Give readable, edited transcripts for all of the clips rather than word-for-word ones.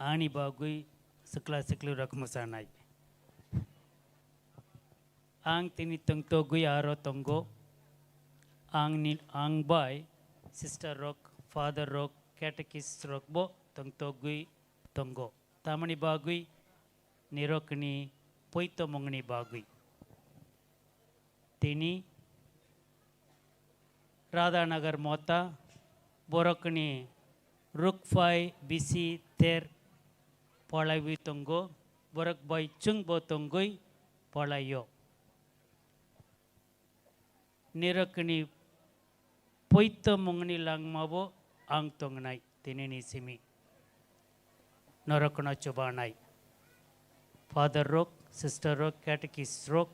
ani bagui sekla seklu rak musanai ang tini tungto gui aro tongo ang bay sister rock father rock catechist rock bo tungto gui tongo tamani bagui nirokni poito mongni bagui tini Radhanagar mota borokni rukfai bisi ter palawi tongo borak bay chung bo tongoi palayo nirokni poito mongni langmabo ang tongnai tinini simi norokna chobanai father rock sister rock catechist rock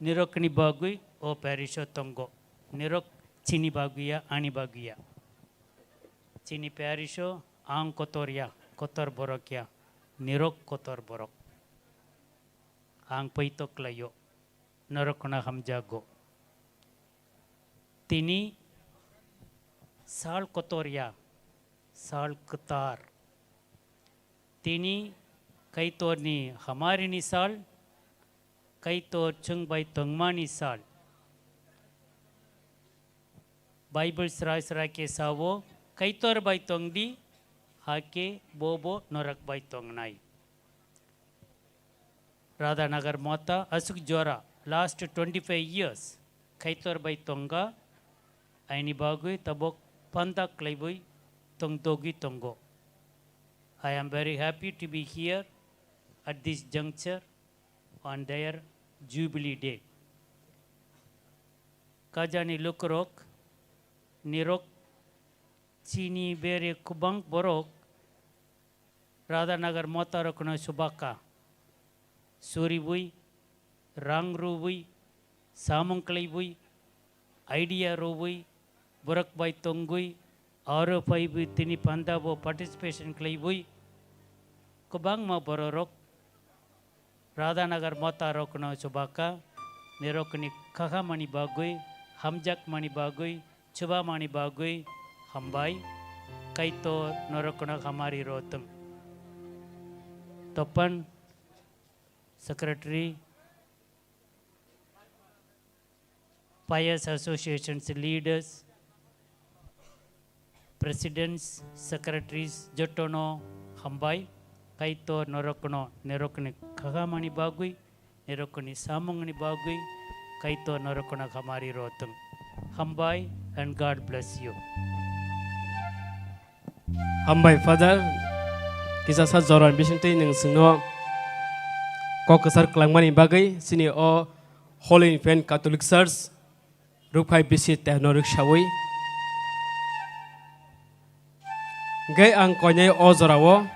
nirokni bagui o parisho tongo nirok chini baguya ani baguya chini parisho ang kotoria kotor borokya nirok kotor borok ang poito klayo norokna hamjago tini साल कोतोरिया साल कतार तिनी कई तोरनी हमारी नि साल कई तोर चुंग बाई तंगमानी साल बाइबल सराय सराय के सावो कई तोर बाई तंगडी हाके बोबो नरक बाई तंगनाई राधानगर मोता असुक जोरा लास्ट 25 years कई तोर बाई तंगा आइनी बागुई तबोक Panda Klaibui Tongdogi Tongo. I am very happy to be here at this juncture on their Jubilee Day. Kajani Lukurok, Nirok, Chini Bere Kubang Borok, Radhanagar Motarokno Subaka, Suribui, Rangrubui, Samong Klaibui, Idea Rubui, Borak by Tongui, Aro Paibu Tini Pandabo participation Klaibui, Kubangma Bororok, Radhanagar Mota Rokno Chubaka, Nirokni Kahamani Bagui, Hamjak Mani Bagui, Chuba Mani Bagui, Hambai, Kaito Norokona Hamari Rotum. Topan Secretary, Pious Associations leaders, presidents, secretaries, Jotono, Hambai, Kaito, Norokono, Nerokoni Kagamani Bagui, Nerokoni Samongani Bagui, Kaito, Norokona Hamari Rotum. Hambai, and God bless you. Hambai, Father, Kisa Sazoran Bishinti, Ningsuno, Kokasar Klangmani Bagai, Sini O, Holy Infant Catholic Church, Rupai Bisit, Norik Shawi. Gay ang konyay ozorawo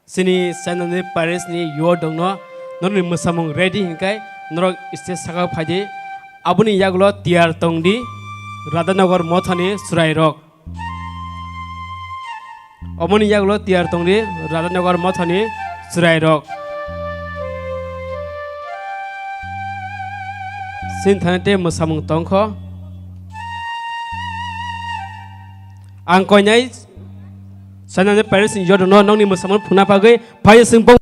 sini sanani Paris ni yo dongno nori musamung ready hingkai norok iste saka phaji abuni yaglo tiar tongdi Radhanagar mothani surai rok abuni yaglo tiar tongdi Radhanagar mothani surai rok sin thanate musamung tongkho ang konyay Sanane Paris in Jordan, no, ni musamman Punapage, Pious and Bong.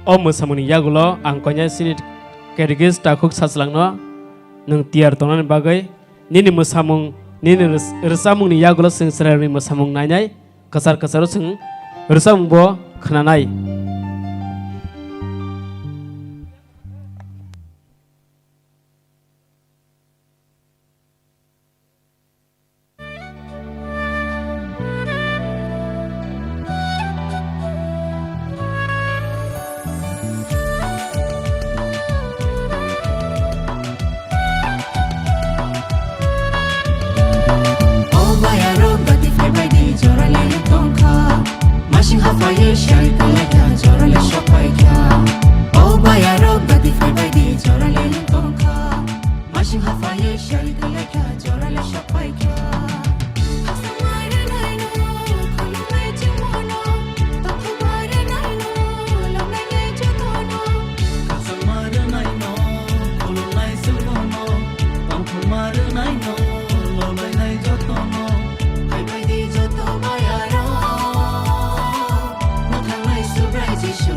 O musamuni yagulo angkonya sini kerigis takuk saslangno nung tiar tonan bagai nini musamung nini resamung ni yagulo sing serari musamung nanyai kasar kasar sing resamung bo khananai Fire shine like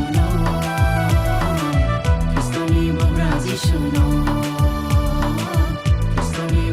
শোনো খ্রিস্টানি বকরাজি শোনো খ্রিস্টানি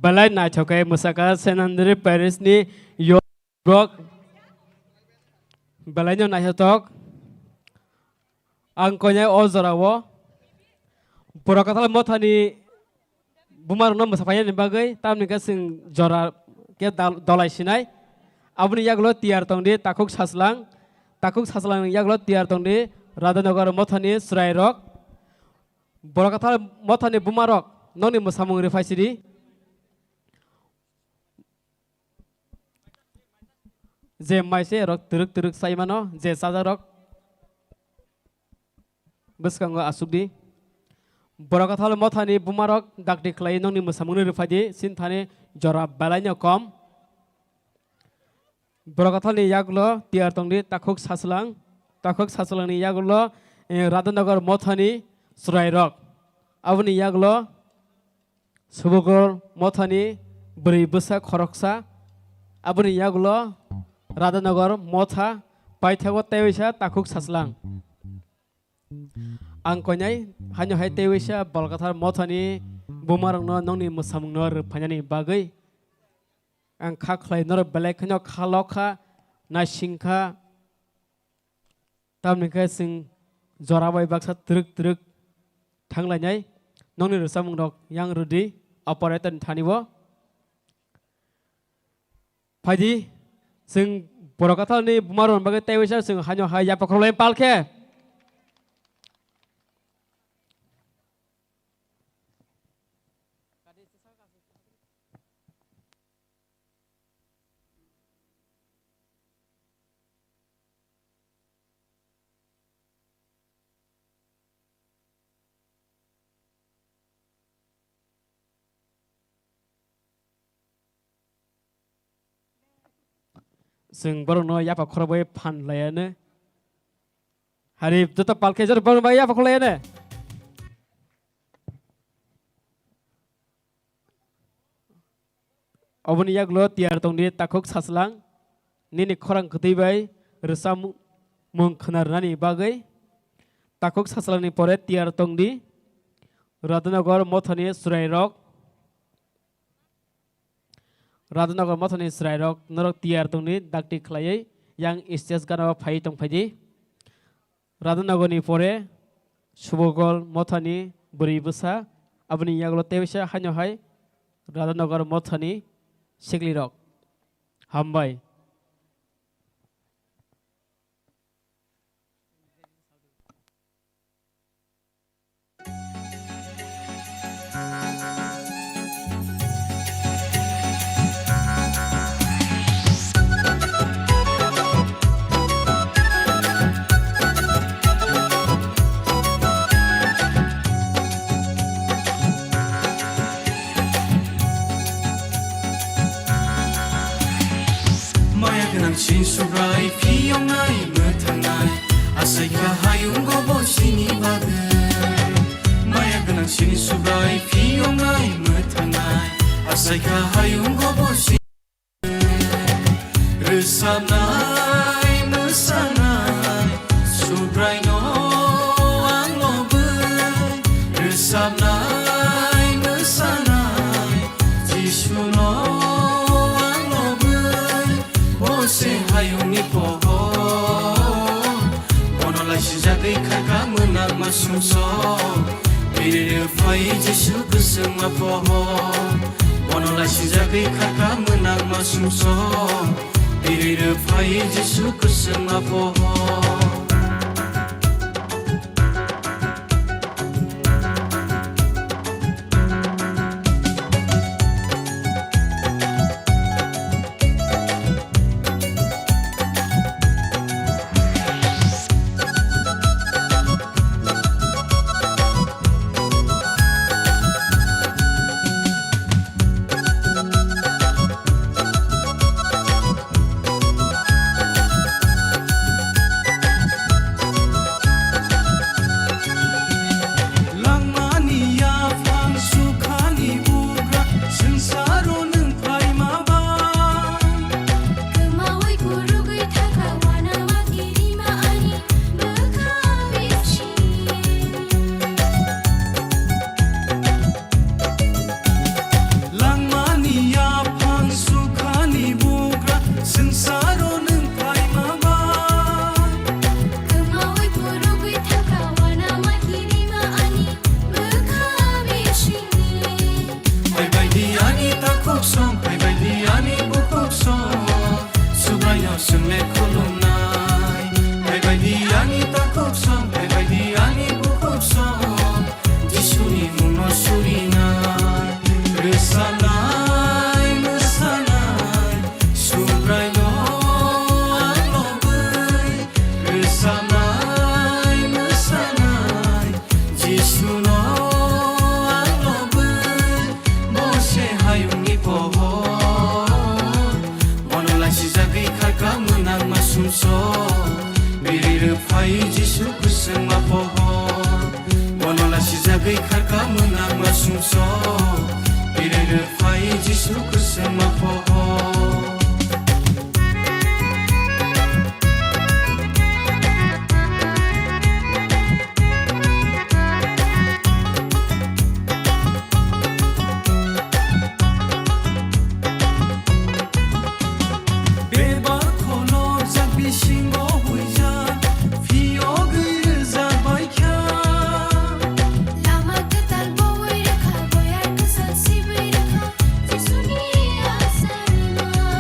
balai na chokai musaka senandri Paris ni yorok balai nyo na hitok angkonya ozorawo purakatal mothani bumar no musafanya ni bagai tam ni kasing jora ke dolai sinai abuni yaglo tiar tongdi takuk saslang yaglo tiar tongdi Radhanagar mothani srairok purakatal mothani bumarok noni musamung rifaisidi je maise rok turuk saimano je sajarok beskango asubdi borakathal mothani bumarok dakti klai nongni musamuni rifadi sinthani jora balanya kom borakathal ni yaglo tiar tongdi takuk saslang ni yaglo Radhanagar mothani surairok abuni yaglo subugor mothani bri busa khoroksa abuni yaglo Radhanagar motha paithago tewisa takuk saslang angkonyai hanyo hai tewisa balkathar mothani bumarangno nongni musamungno rphanyani bagai ang kha khlainor belai khano khalokha na singkha tamnika sing jorabai baksa truk thanglainyai nongni rusamungrok yang rudi operator thanibo phaidi sing borakathal ni bumaron bagai tewisa sing hanyo hai ya pakrolai palkhe ซึ่งบรองน้อยยาปากครบไว้พันเลยนะฮาริบตัวปัลเคจะบรองไว้ยาปากครบเลยนะเอาวันนี้อยากรู้ที่ตรงนี้ตะคุกสัสลังนี่นี่ครั้งกติไปหรือซ้ำมุงขนาดนั้นบ้างไงตะคุกสัสลังนี่พอได้ที่ตรงนี้รัตนกรมธนีสุไรรอกรัตนกรมธนีสุไรรอกนรกที่ตรงนี้ดักติคลายยังอิสเตสกันว่าไฟตรงไฟจีรัตนกรนี่พอได้ชุบกอลมธนีบริบุษาอันนี้อยากรู้เทวิชาหันยังไงรัตนกรมธนีSikli Rock, Hambai. Sin subrai piyong nai metangai asai kahayung gobo sini bagai maya genang sini subrai piyong nai metangai asai kahayung gobo sini resam nai mesanai subrai no ang lobai resam nai mesanai jisu no se hayung ni poho ono la sijagai khaka menang masum so bire fai jisu kusung ma poho ono la sijagai khaka menang masum so bire fai jisu kusung ma poho Lama ketal boy, kesal si berkah, sesuni asal.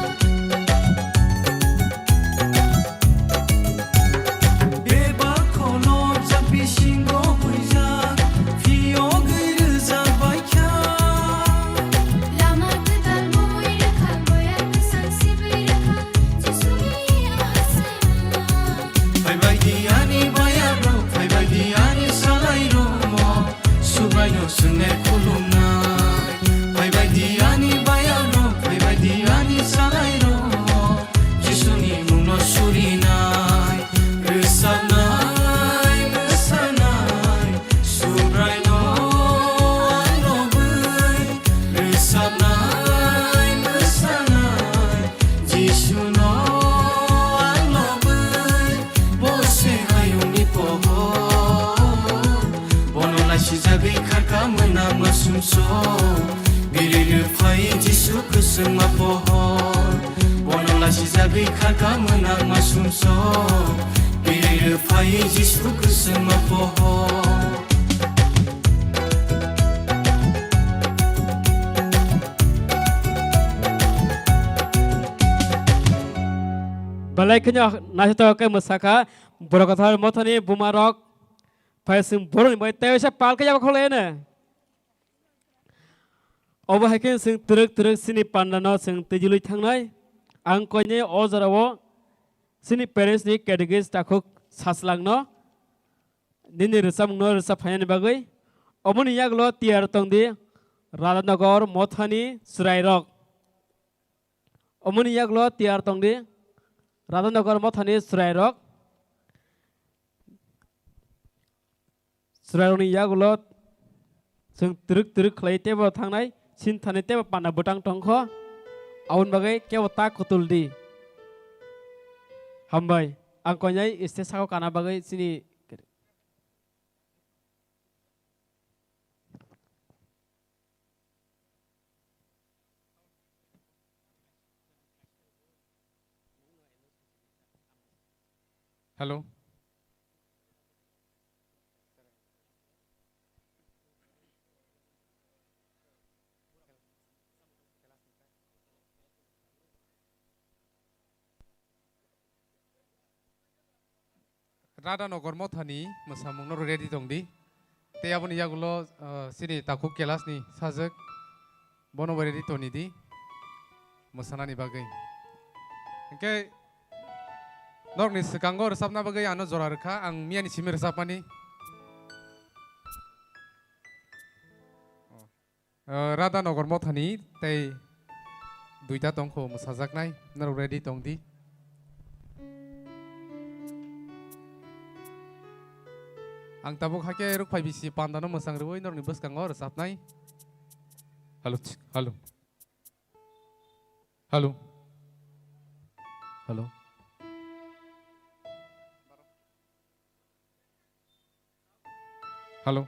सिजागै खारखा Mona मासुमसो बिरिनो फाय जिसु गोसोम आफहर बनला सिजागै खारखा मोना मासुमसो बिरिनो फाय जिसु गोसोम आफहर balai kenya nasito ke musaka borokathar mothani bumarok phaising boron bai teisa pal ke jakhole ne obo hakin sing truk sini pandano sing tejului thangnai ang konye ojarawo sini parents ni categories takhuk saslangno dini resam no resap phayani bagai oboni yaglo tiar tongdi radhanagar mothani surairok oboni yaglo tiar tongdi radhanagar mothani surairok suraironi yaglo sing truk khlai tebo thangnai sin thani tebo pana butang tongkho aun bagai kewa ta kutuldi hambai angkonyai iste sako kana bagai sini Halo. Radhanagar mothani mosamung no ready tongdi te aboni yagulo sini takuk kelas ni sajak bono ready toni di mosanani bagai engke nok ni sekango resapna bagai ano jora rekha ang miani simi resapani Radhanagar mothani tei duita tongkho mosajaknai no ready tongdi ang tabuk hake ruk phai bisi pandano mosang roi nor ni bus kango resapnai halo halo halo halo halo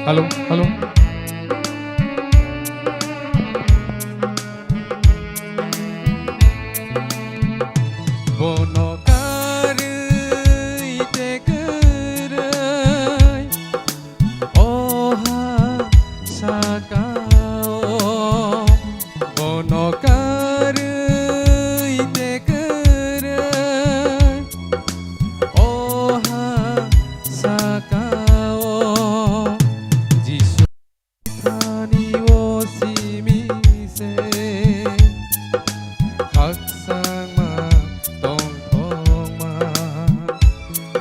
Halo, halo. Bono karei te kerai, oha sakao. Bono karei te kerai, oha sakao. Jisu tani wo simise, kaksang ma tong thong ma.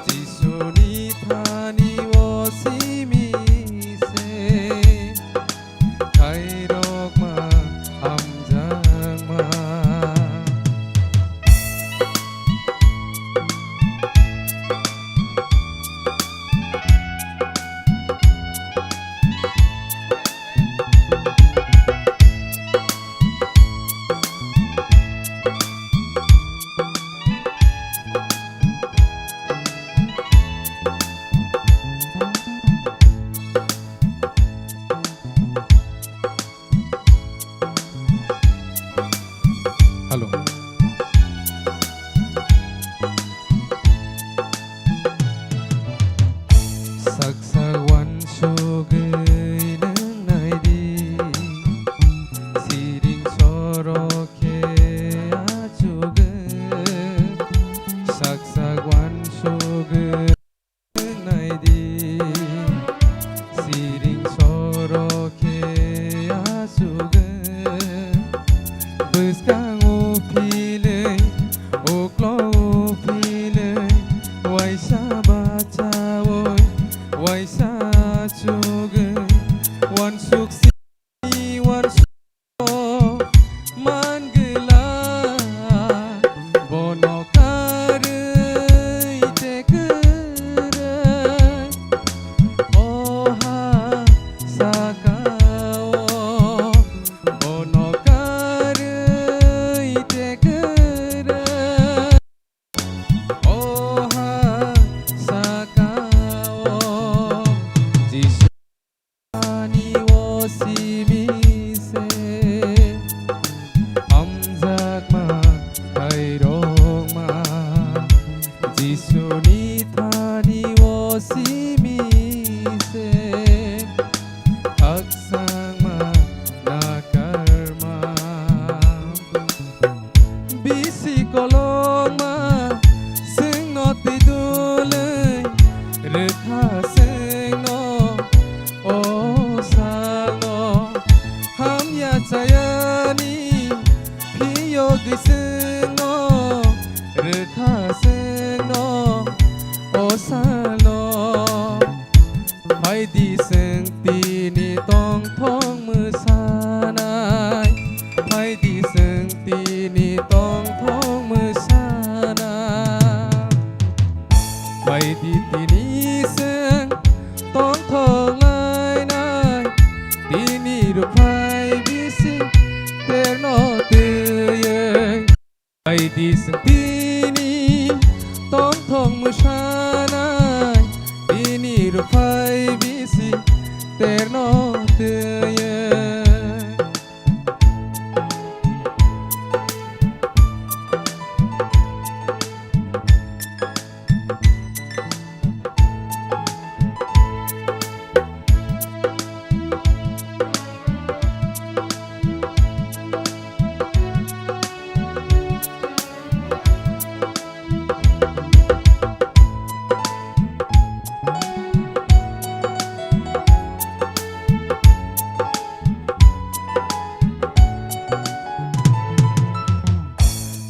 Jisu ni tani wo simise, kai rok ma amjang ma. Halo. Saksawan sugay ng naidi, siring soroke ajugan. Saksawan sugay ng naidi, siring soroke ajugan. Beskang upilay, uklo upilay, waisa bacawoy, waisa chugay, wan suksi, wan suko, manggila, bono karei te kerai, oha sakao. Bono karei te kerai, oha sakao. Jisu tani wo simise, amjak ma kai rok ma. Jisu ni tani wo simise, kaksang ma nakarma. Bisi kolong ma sing no tidulay, rekha sing no o sang no. Ham ya chayani piyo gising no, rekha sing no o sang no. Phai di sing tini tong thong musanai, phai di sing tini tong thong musanai. Phai di tini sing tong thong lai nai, tini ru phai bisi terno teye. Phai di sing tini tong thong musanai, tini ru phai bisi terno teye.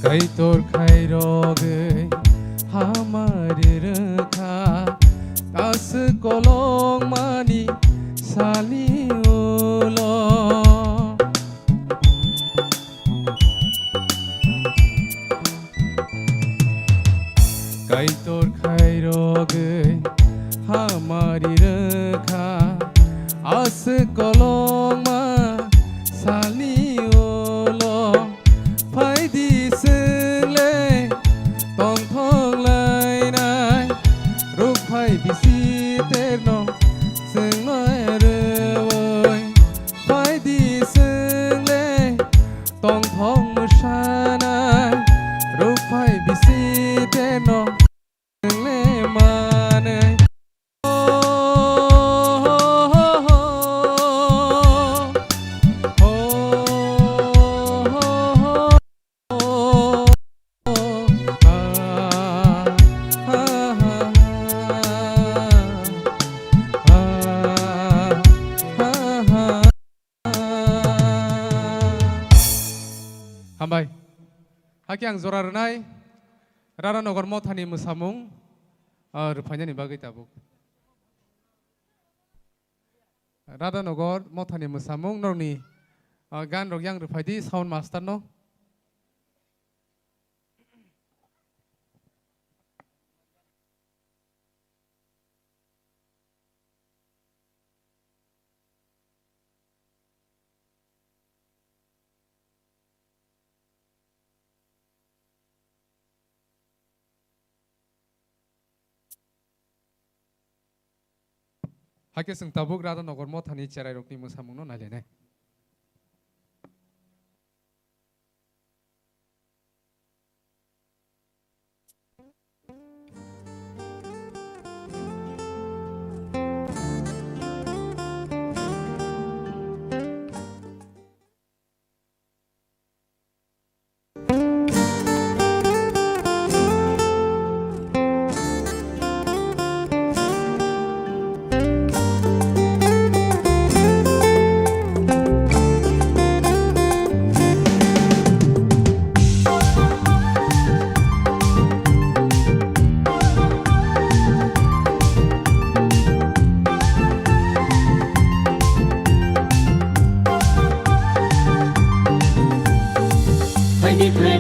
Kai tor khai roge hamar rakha, tas kolong mani sali ulo. Kai tor khai roge hamari rakha, as kolong ma sali ulo. Phai di sing le tong thong lai nai, ruk phai bisi terno sing noi हामबाय हाखि आं जरा रनाय राधानगर मथानि मोसामुं रुफायनायनि बागै Tabuk Radhanagar मथानि मोसामुं नरनि गान रग yang रुफायदि sound master न हाके जों Tabuk Radhanagar मथानि चेराइ रगनि मोसामुं न नायलायनाय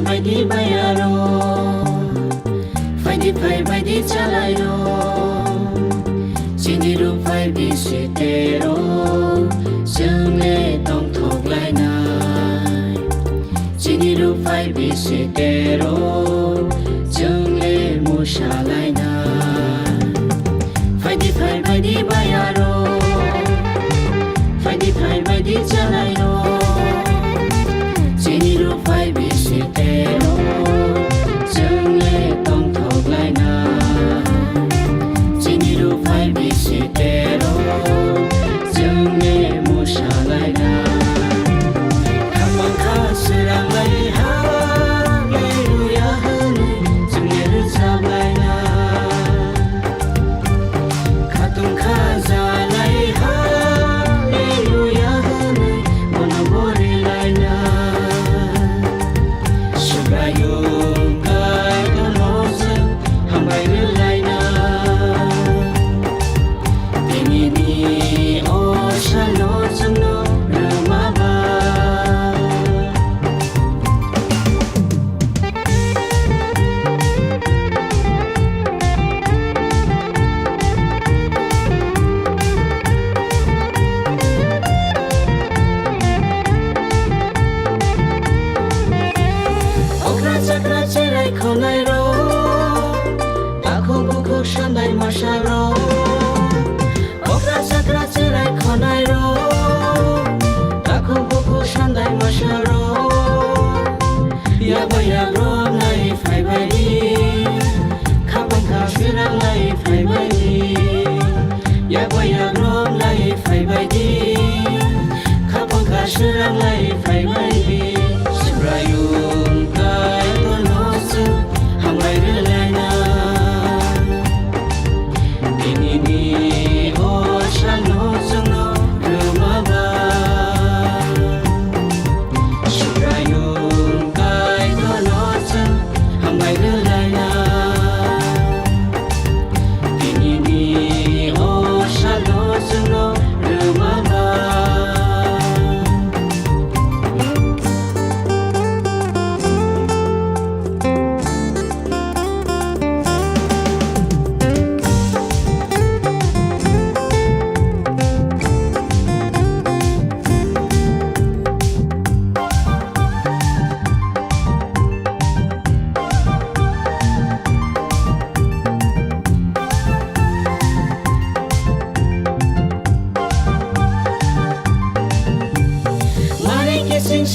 Baidi bayaro, baidi chalayo, sini rupai bisitero, jungle tong thok lai nai, sini rupai bisitero, jungle musha lai nai, baidi bayaro, baidi chalayo. Sini rupai bisitero, jungle tong thok lai na. Sini rupai bisitero, jungle musha lai na. Kapang ka serang lai ha, lai ruya hanu, jungle rucap lai na. Katung ka za lai ha, lai ruya hanu, monobori lai na. Shandai masharo, okra sakra cherai khonai ro, takho buku shandai masharo, ya baya bro nai phai bari, khapang kha sirang nai phai bari, ya baya bro nai phai bari, khapang kha sirang nai phai bari, sibrayun kai tonosu hamai relana.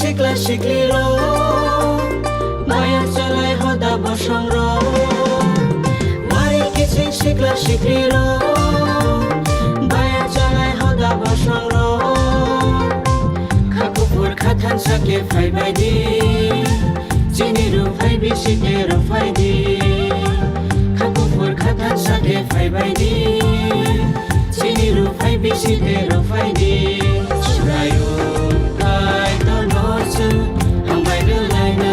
Shikla shikliro, maya chalai hoda bosongro. Mari kichin shikla shikliro, maya chalai hoda bosongro. Khakupur khathan sake phai baidi, chini rupai bisite rupai di. Khakupur khathan sake phai baidi, chini rupai bisite rupai di. Churayu kai tono hambai relai na.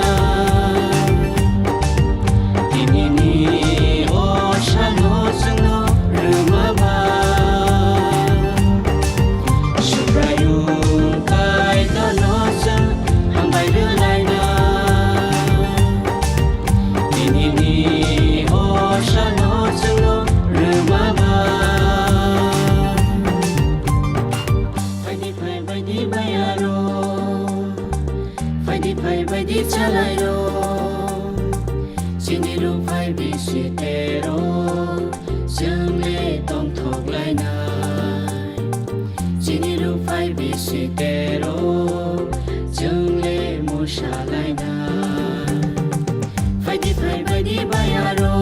चालायरो चिनि रुफाय बिसितेरो जोंले दंथ'लायनाय चिनि रुफाय बिसितेरो जोंले मोसालायनाय फायदि फायबायदि बायारो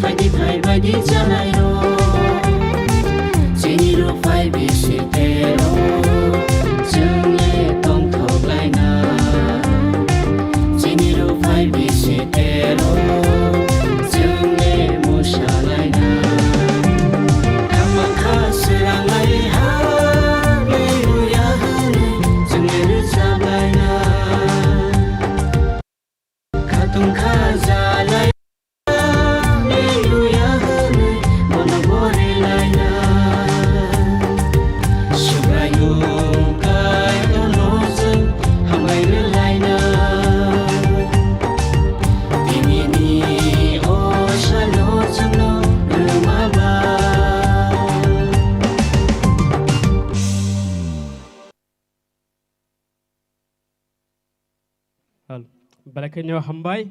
फायदि फायबायदि चालायरो चिनि रुफाय बिसितेरो जोंले दंथ'लायनाय चिनि रुफाय बिसितेरो जोंले मोसालायनाय खामाखा सोरांलाय हालेलुया होनो जोंले रोजाबलायनाय खाथुमखा जालाय हालेलुया होनो मन बरेलायनाय सुब्रायु गाय दल'जों हामलायलायनाय दिनैनि असाल'जोंनो रोमाबा Belakangnya hambai.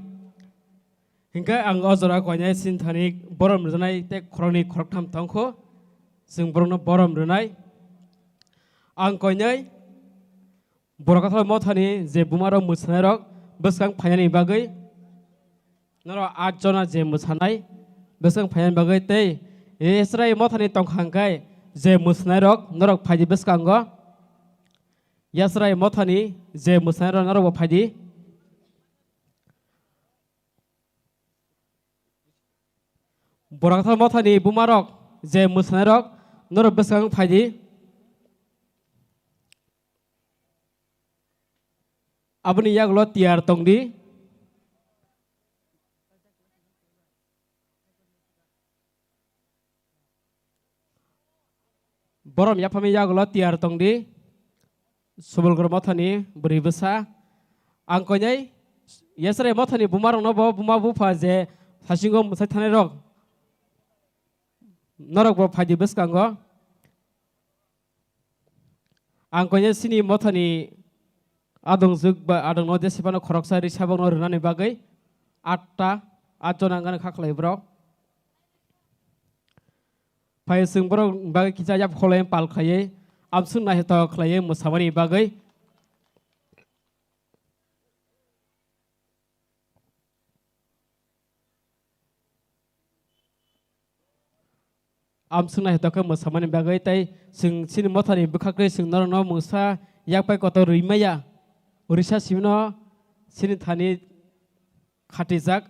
Hingga ang ozora konya sinthani borom renai te kroni kroktham tangko sing borongno borom renai ang konya borokatho mothani je bumaro musanarok besang phayani bagai naro 8 jona je musanai besang phayani bagai te esrai mothani tongkhangkai je musanarok norok phaji beskango yasrai mothani je musanarok norok phaji Borakthal mothani bumarok je musanarok norok besang phaji aboni yaglo tiar tongdi borom yapami yaglo tiar tongdi subulgor mothani buri besa angkonyai yesre mothani bumarok no buma bufa je sasingo musai thanerok norok bo phaji beskango angkonyai sini mothani adong zug ba adong no desipano khoroksari sabong no runani bagai 8 jona ngane khaklai brok phai sing brok bagai kicha jap kholai pal khaye amsung nahi to khlaye musamani bagai amsung nahi to ka musamani bagai tai sing sini mothani bukhakre sing nor no musa yakpai koto rimaya Orissa simno sini thani khatijak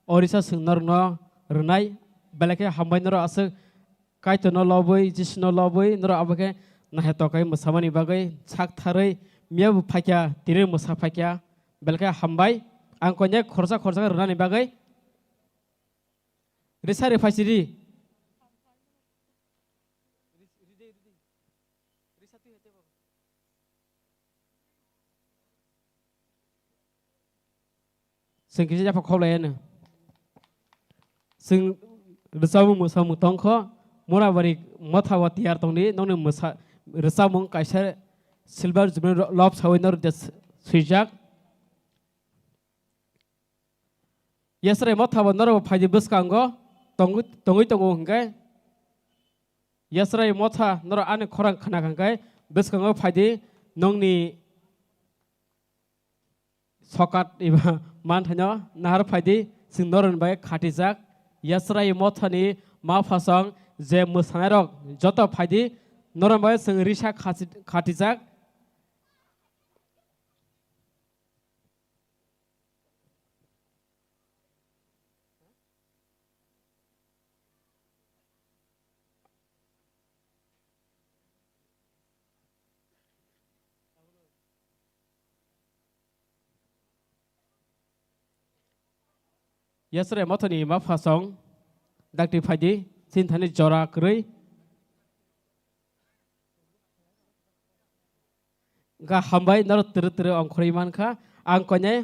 Orissa singnar no runai belake hambai noro asuk kaito no loboi jisno loboi noro abake nahe tokai musamani bagai chak tharai miyabu phakya tire musa phakya belake hambai angkonya khorsa runani bagai risari phasiri sing kisi japa kholai na sing resamu musamu tongkho mora bari motha watiar tongni nongni musa resamu kaisa silver jubin lob sawinor des sujak yesre motha bonor phaji buskango tongi tongo hingkai yesre motha nor ane khorang khana hingkai buskango phaji nongni sokat iba manthanya nahar phaidi singnoron bai khatijak yasrai mothani ma phasang je musanarok joto phaidi noron bai sing risa khatijak Yesterday mothani ma phasong dakti phaji sin thani jora krui ga hambai nar tir ongkhori mankha ang konye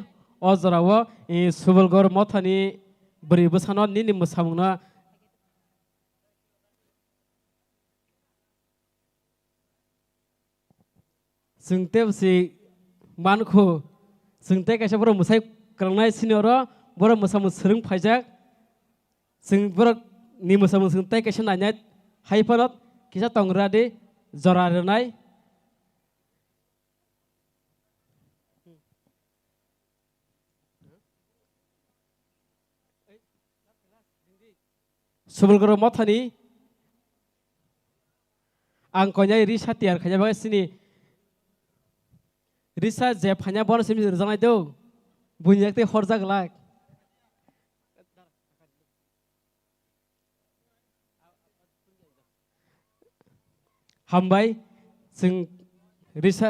ojrawo subulgor mothani bri busano nini musamungna singteb si manko जों ते कायसा बर' मोसाय क्रांनाय senior बर' मोसामो सोलों फायजाक जों बर' नि मोसामो जों ते कायसा नायनाय हायफानत किसा तंग्रा दे जरा रनाय सबलगर मथानि आं कन्या रिसा तियार खाजाबा सिनि रिसा जे फान्या बर सिम रजानाय दौ बुनियाकते हरजागलाक हामबाय जों रिसा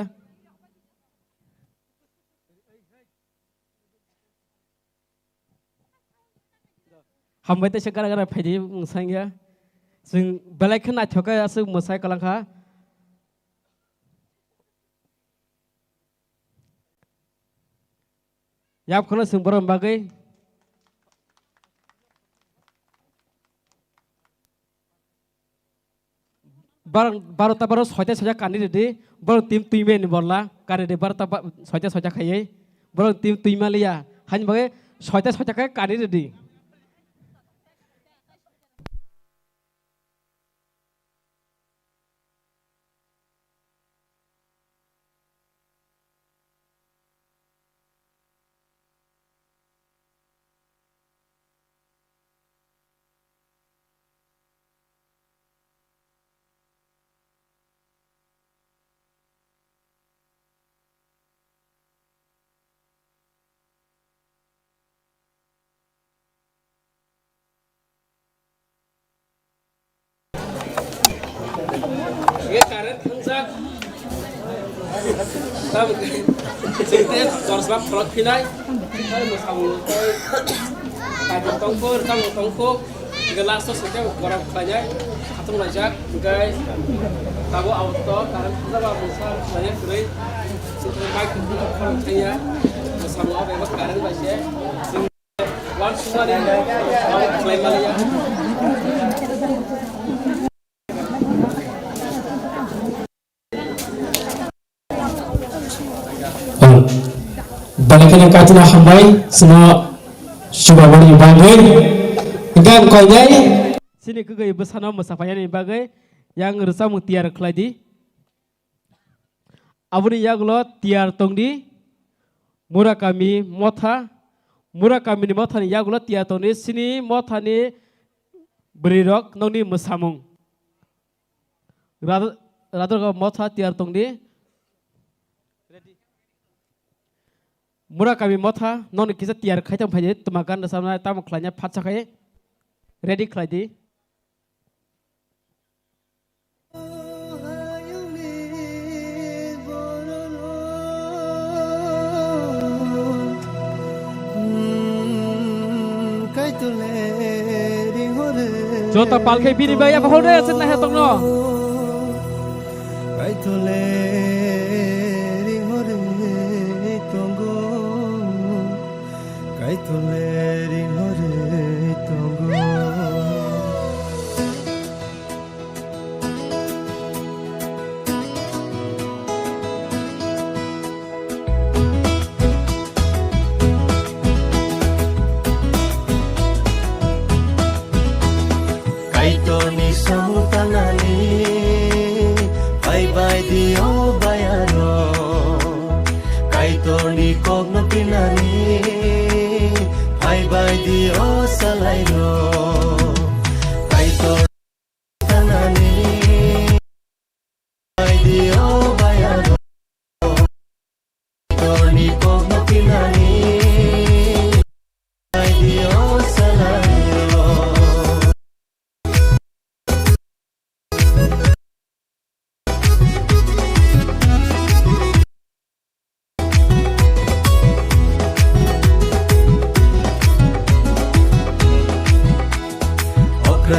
हामबाय तेसे गारा गारा फायदि मोसांगिया जों बेलायखौ नायथ'खायासो मोसाय कलांखा याबखौनो जों बर' बागै बार'ता बार' सयता सयता कानि दे बर' टीम तुइमे नि बरला कानि दे बार'ता सयता सयता खायै बर' टीम तुइमालिया हानि बागै सयता सयता का कानि दे ये कारण थंजाक तब जोंते जरसबा फलक फिनाय मोसामो ताजो तंफोर तामो तंखो गेलास सते गरम खायनाय हातम लाजाक गाय ताबो आवतो कारण थंजाबा मोसा खायनाय फ्रै जों माइक फलक खाया मोसामो बेबो कारण बायसे जों वान सुमारि खायमालिया Balikan katina hambai semua subawani bagai gang koyai sini kegai besana mesapayan ini bagai yang resa mutiar keladi abuni yaglo tiar tongdi murakami ni motha ni yaglo tiar tongdi sini motha ni berirok nongni mesamung radar motha tiar tongdi Murah kami motha non kisah tiar kaitam faje tumakan dasarnya tamu kelanya patsa kai ready keladi Jota palkai bini bayar apa holder senang hetong no Kaitoni samutanani bye bye dio bayano Kaitoni kogno pinani bye bye dio salaino Kaitoni tanani bye dio bayano Kaitoni kogno pinani bye dio salaino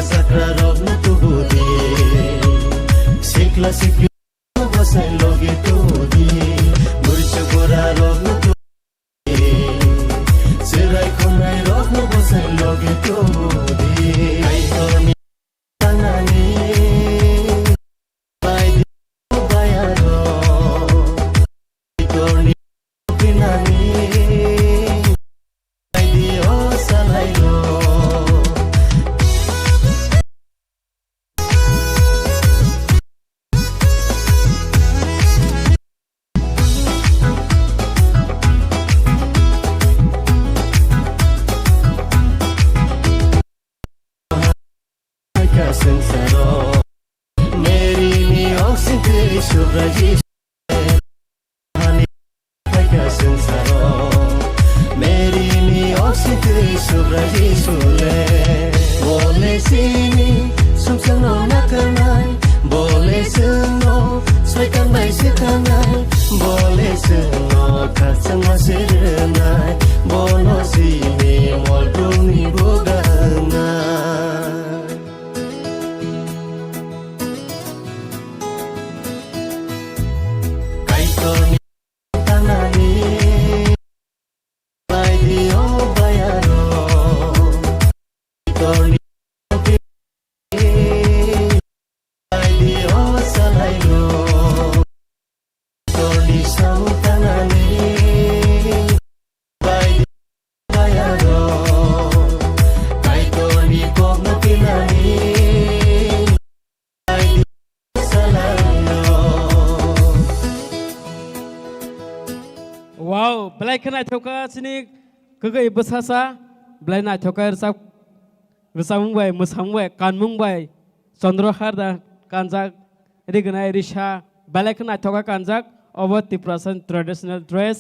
Sakra rog na tubudi Sikla sikli basai loge tubudi Murcha gora rog na tubudi Sirai khonai rog na basai loge tubudi Kaitoni tanani Bai di bayaro Kaitoni pinani subraji hani paika sansaro meri ni oxite subraji sule bole sini sumsang no nakanai bole seno soikan bai sikanai bole seno katsang masirenai bono sini moltuni boganai kaitoni tanani bai dio bayaro kaitoni bai dio salailo kaitoni sang tanani bai dio bayaro kaitoni kogno pinani bai dio salailo Wow, belai kena thoka sini kegai besasa belai na thoka resam bai musam bai kanmung bai Chandrohar da kanjak rigna risha belai kena thoka kanjak over the present traditional dress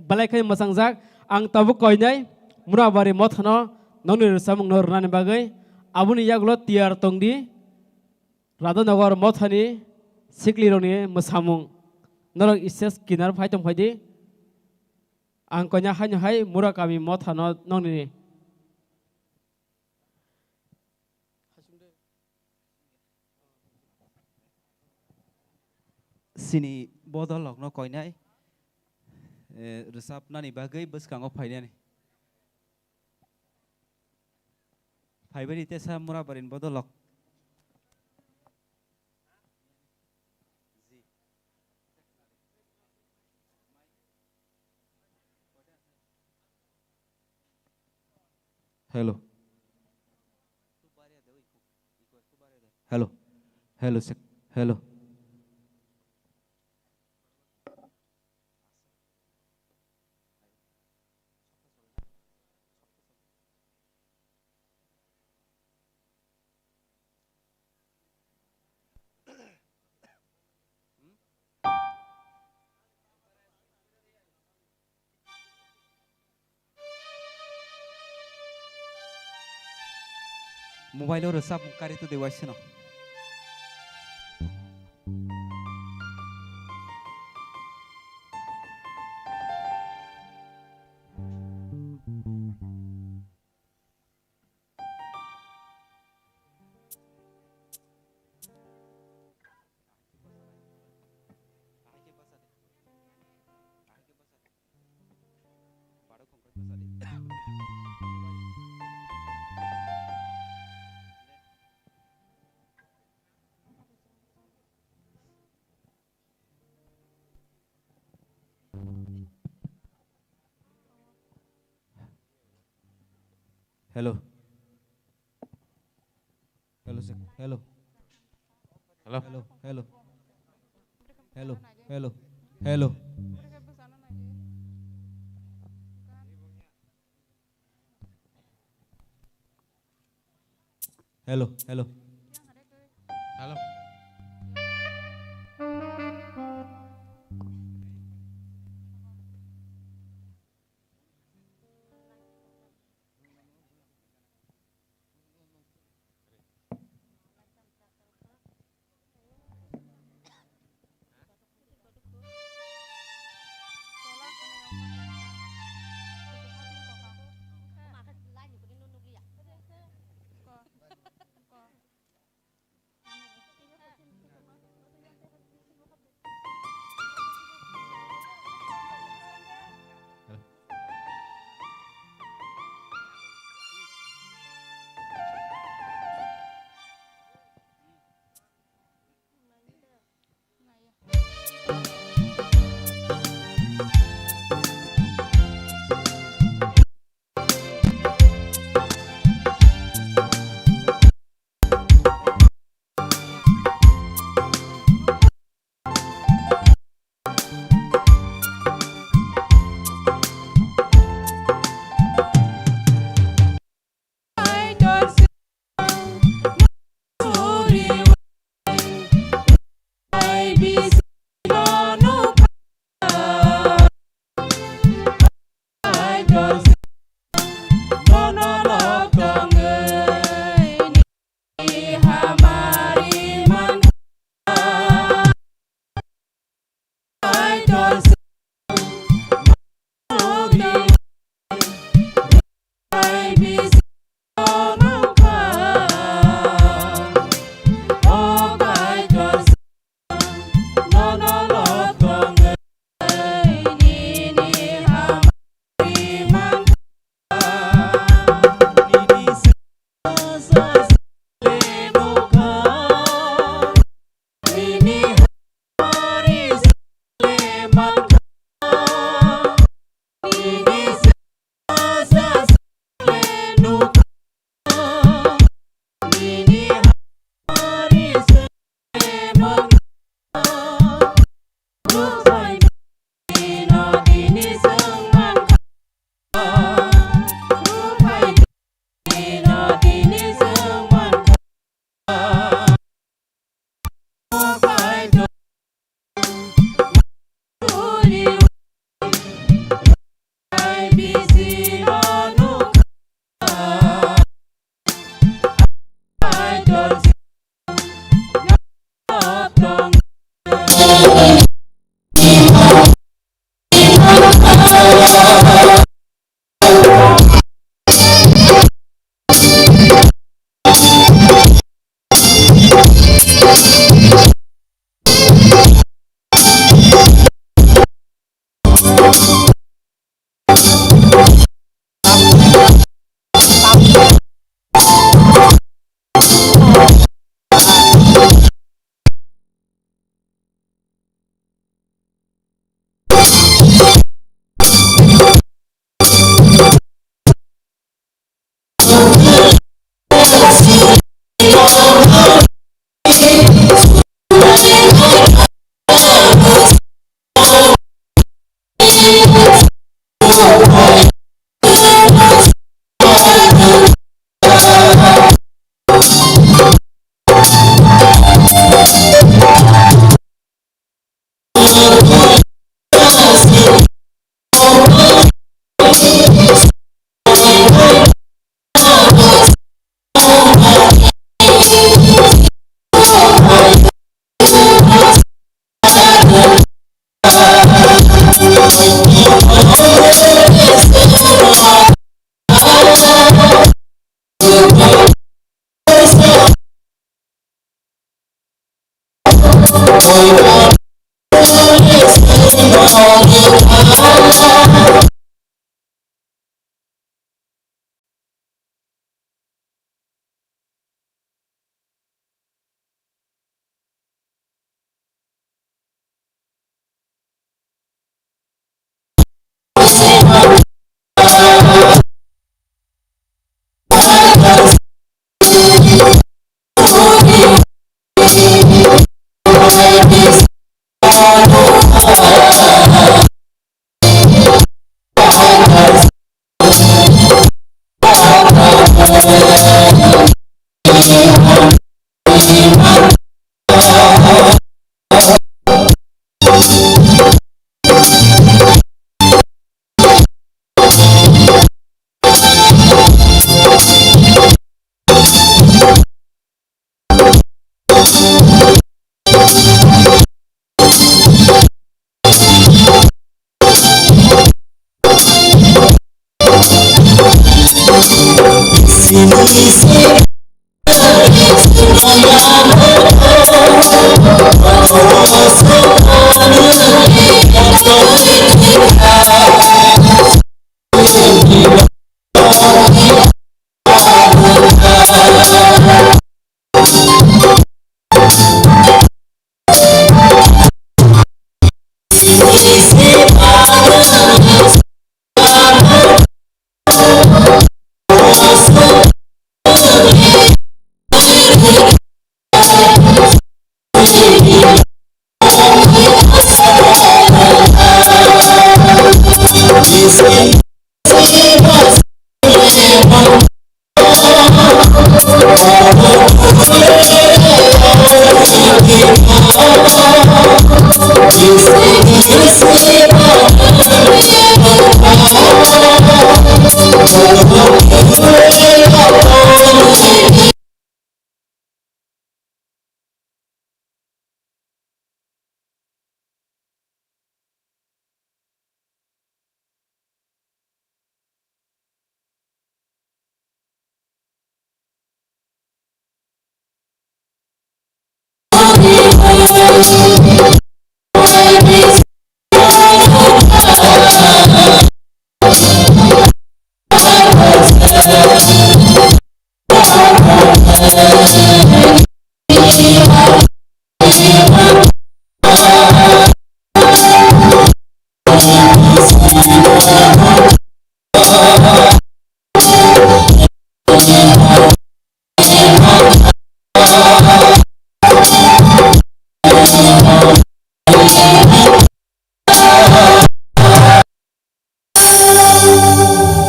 belai kai masangjak ang tabu koinai murabari mothano noni resam nornani bagai abuni yaglo tiar tongdi Radhanagar mothani sikli roni musamung norok ises kinar phai tong phai di angkonya hanya hai murakami mothano nongni sini bodol lokno koinai resap nani bagai beskango phainani phaibari tesa mura barin bodol lok hello hello hello hello mobile resap kari tu dewaisi no hello hello sir hello Hello. hello hello hello hello hello hello hello Halo.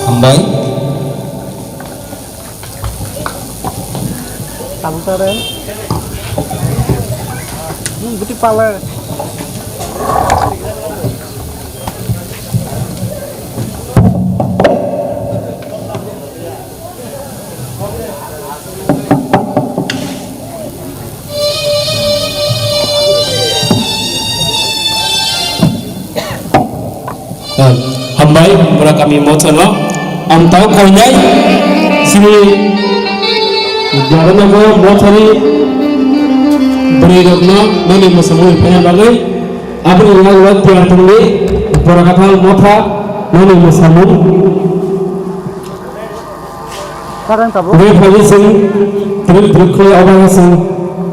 Hambay Tangtaren. Guti pala. Hambay mura kami motono am tahu kau nyai sini jarana ko motori beri dokno nani masamu penya bagai abri ngal wat tiar tungli pura kathal motha nani masamu Karan tabu. we phali sing tril trikho abang sing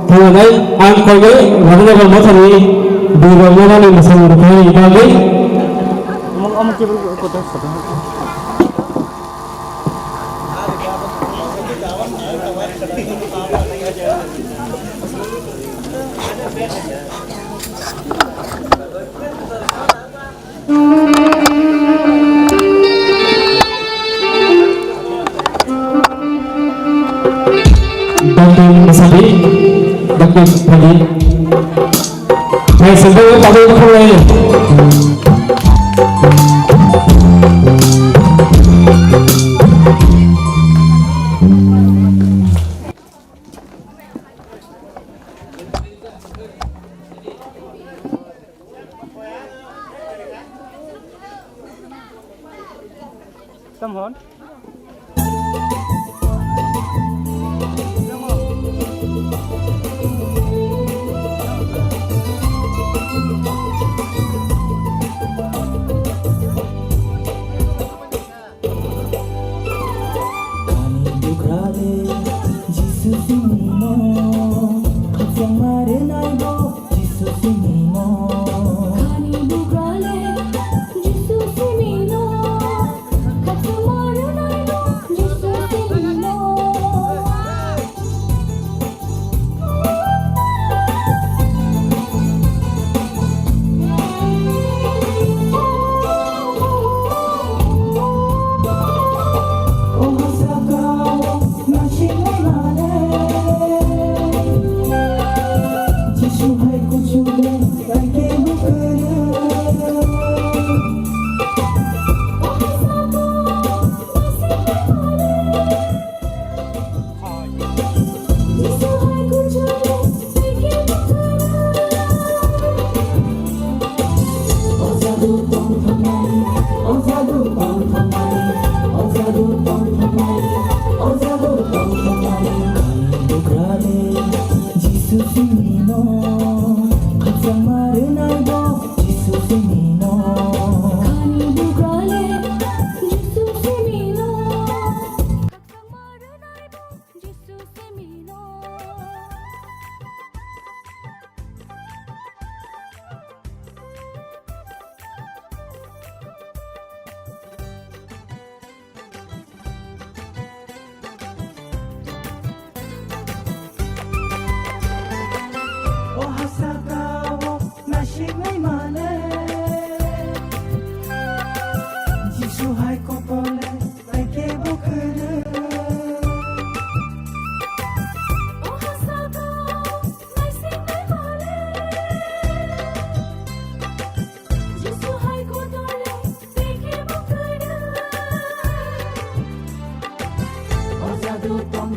thangai am kau nyai jarana ko motori beri dokno nani masamu penya bagai Om kibur kota sada. Bantu Masadi, Bantu Padi. Saya sedang pada mulai. Come on. Kani bugrale, jisu simino, katsumara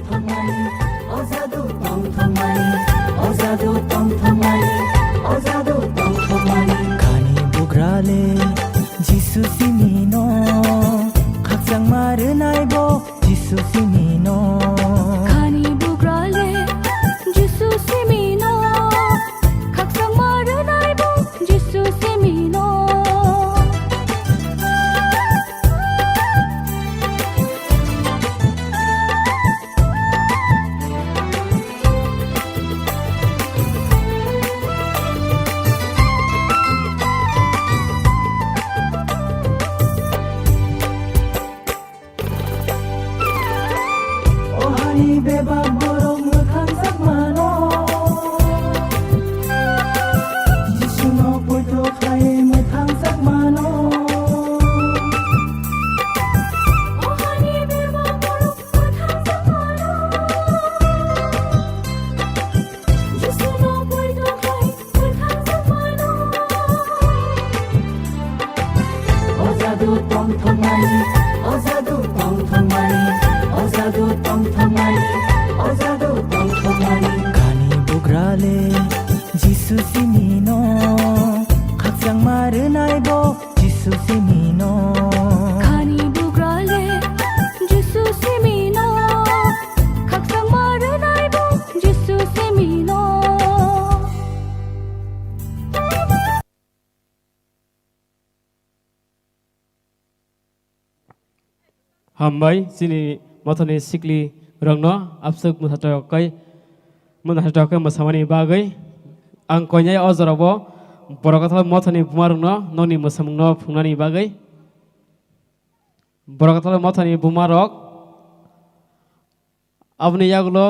thomani ozadu tong thomani ozadu tong thomani ozadu tong thomani khani bugrale jisu simino khaksang marunai bo jisu simino khani bugrale jisu simino khaksang marunai bo jisu simino ohani beba borong mokhang sakmano jisu no poito khai mokhang sakmano ohani beba borong mokhang sakmano jisu no poito khai mokhang sakmano ozadu tong thomani ozadu tong thomani ozadu tong thomani ozadu tong thomani khani bugrale jisu simino khaksang marunai bo jisu simino khani bugrale jisu simino khaksang marunai bo jisu simino Hambai sini mothoni sikli rongno apsuk muthatai musamani bagai ang konyai ozorabo borokatha mothoni bumarungno noni musamungno phungnani bagai borokatha mothoni bumarok abni yagulo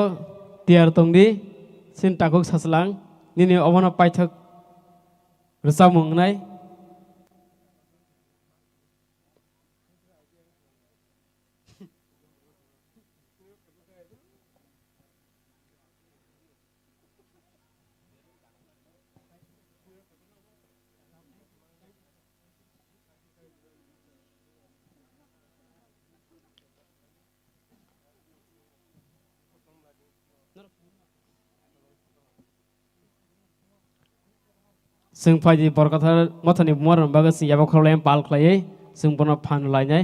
tiar tongdi sin takuk saslang nini obana paithak rsamungnaiซึ่งพอดีบอกกันว่าตอนนี้มัวรำบากสิ่งยาบเขาเล่นปาลคลายซึ่งปนพันลายไง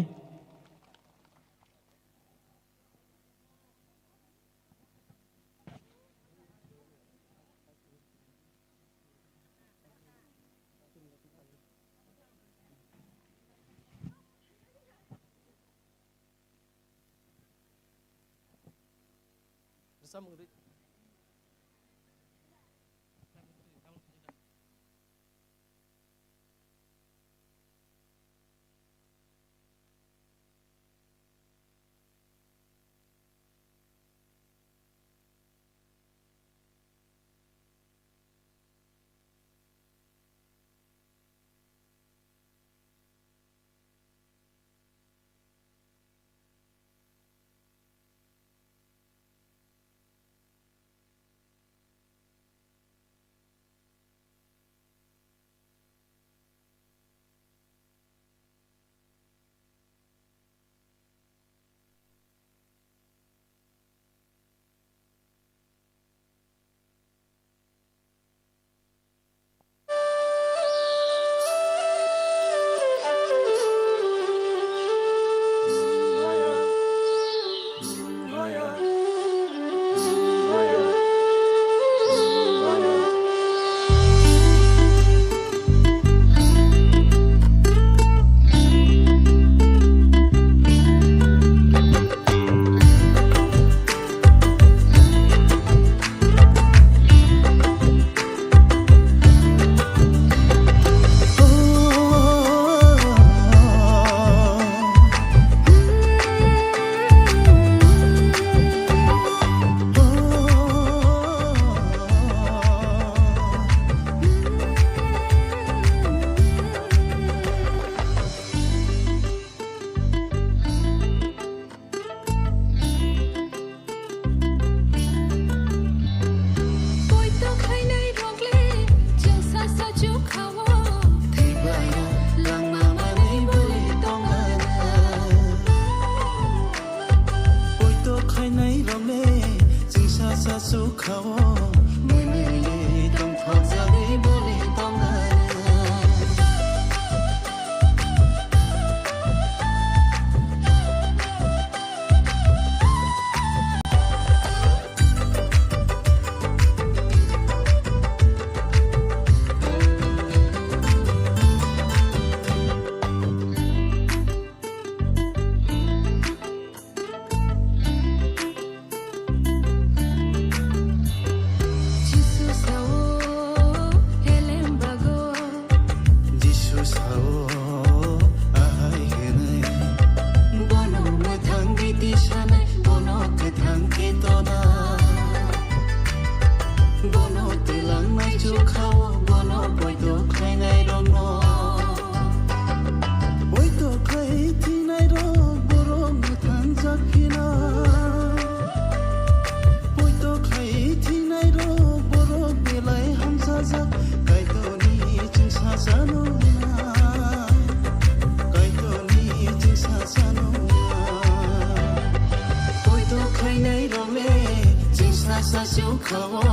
sukawo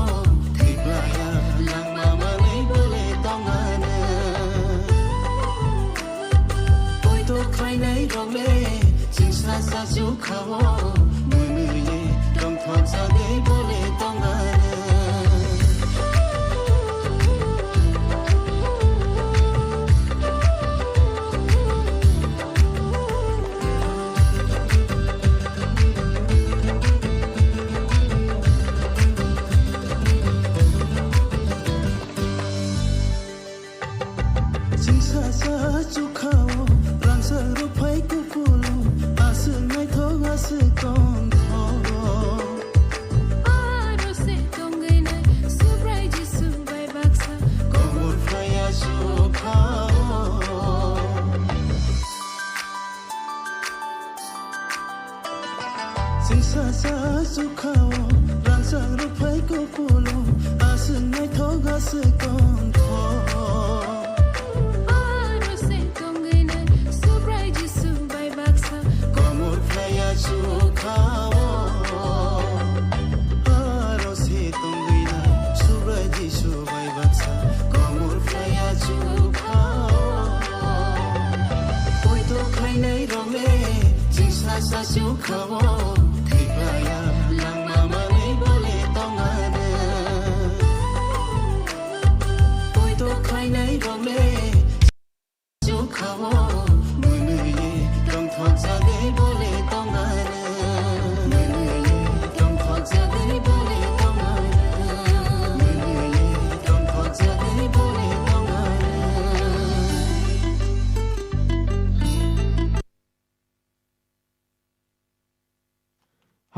Tiglaya lang mamanay bole tongana Boy to khay nay rong le Jingsa sa sukawo Munuye dong thon sa gay bole tongana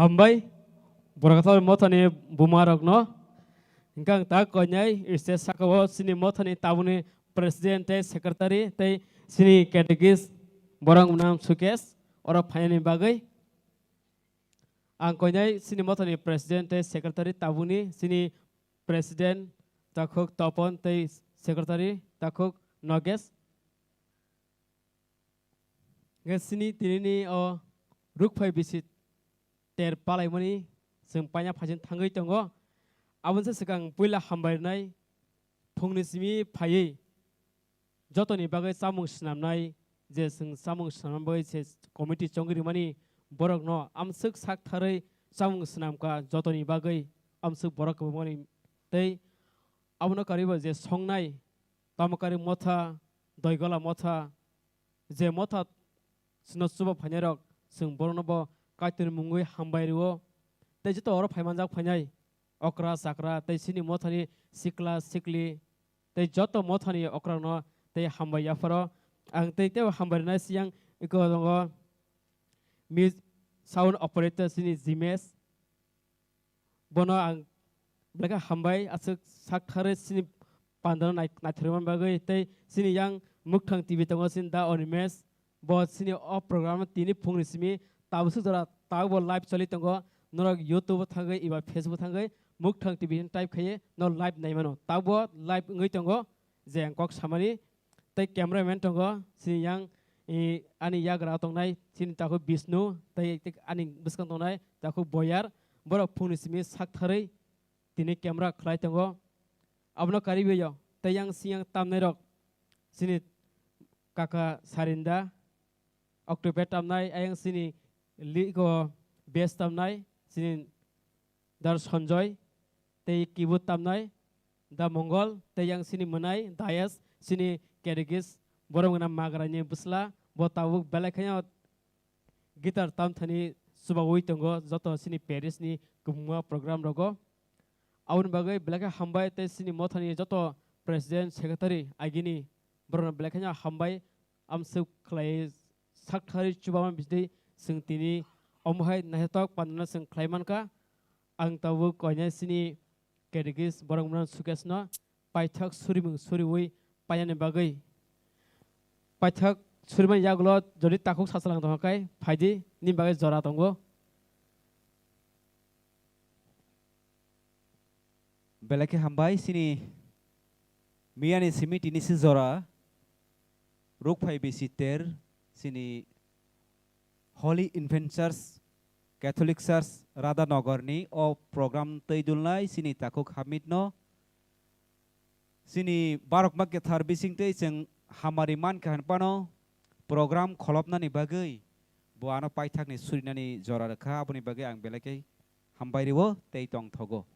Hambai borakatol mothani bumarok no ingkang ta konyai iste sakawo sini mothani tabuni presidente secretary tei sini categories borang nam sukes ora phayani bagai ang konyai sini mothani presidente secretary tabuni sini president takhok topon tei secretary takhok noges ngesini tirini o rukphai bisit ter palai mani sempanya phajin thangai tongo abonse sekang puila hambairnai phungni simi phai jotoni bagai samung snamnai je sing samung snambai se committee chongri mani borok no amsuk sak tharai samung snamka jotoni bagai amsuk borok mani tei abono kariba je songnai tamakari motha doigola motha je motha snosuba phanyarok sing boronobo kaitir mungui hambairiwo tei jito oro phaimanjak phainai okra sakra tei sini mothani sikla sikli tei joto mothani okra no tei hambaiya faro ang tei te hambairna siang iko dongo mi sound operator sini zimes bono ang blaka hambai asuk sakhare sini pandana naithriman bagai tei sini yang mukthang tv tongo sin da onimes bo sini o program tini phungni simi tabusu jara tago live chali tongo norok youtube thangai iba facebook thangai mukthang tv type khaye no live naimano tabo live ngai tongo je angkok samani tei cameraman tongo sini yang ani yagra tongnai sini tako Bisnu tei ani biskang tongnai tako boyar borok phungni simi sakthari tini camera khlai tongo abno karibeyo tei yang siang tamnai rok sini kaka sarinda october tamnai ayang sini ligo best tamnai sini dar sonjoy tei kibut tamnai da mongol tei yang sini menai dayas sini kerigis borong na magrani busla botawu belakanya gitar tamthani subawui tongo joto sini paris ni kumwa program rogo aun bagai belaka hambai tei sini mothani joto president secretary agini borong belakanya hambai amsu khlai sakthari chubama bisdei sing tini omhai nahetok panna sing khlaimanka ang tawu konya sini kerigis borong man sukesna paithak surimung suriwui payane bagai paithak suriman yagulo jodi takuk sasalang tongkai phaidi nim bagai jora tongo belake hambai sini miani simi tini si jora ruk phai besiter sini Holy Infant Church Catholic Church Radhanagorni o program teidulnai sini takuk hamidno sini barok mak thar bising tei jeng hamariman kan pano program kholopnani bagai boano paithakni surinani jora rakha aboni bagai ang belake hambairiwo tei tong thogo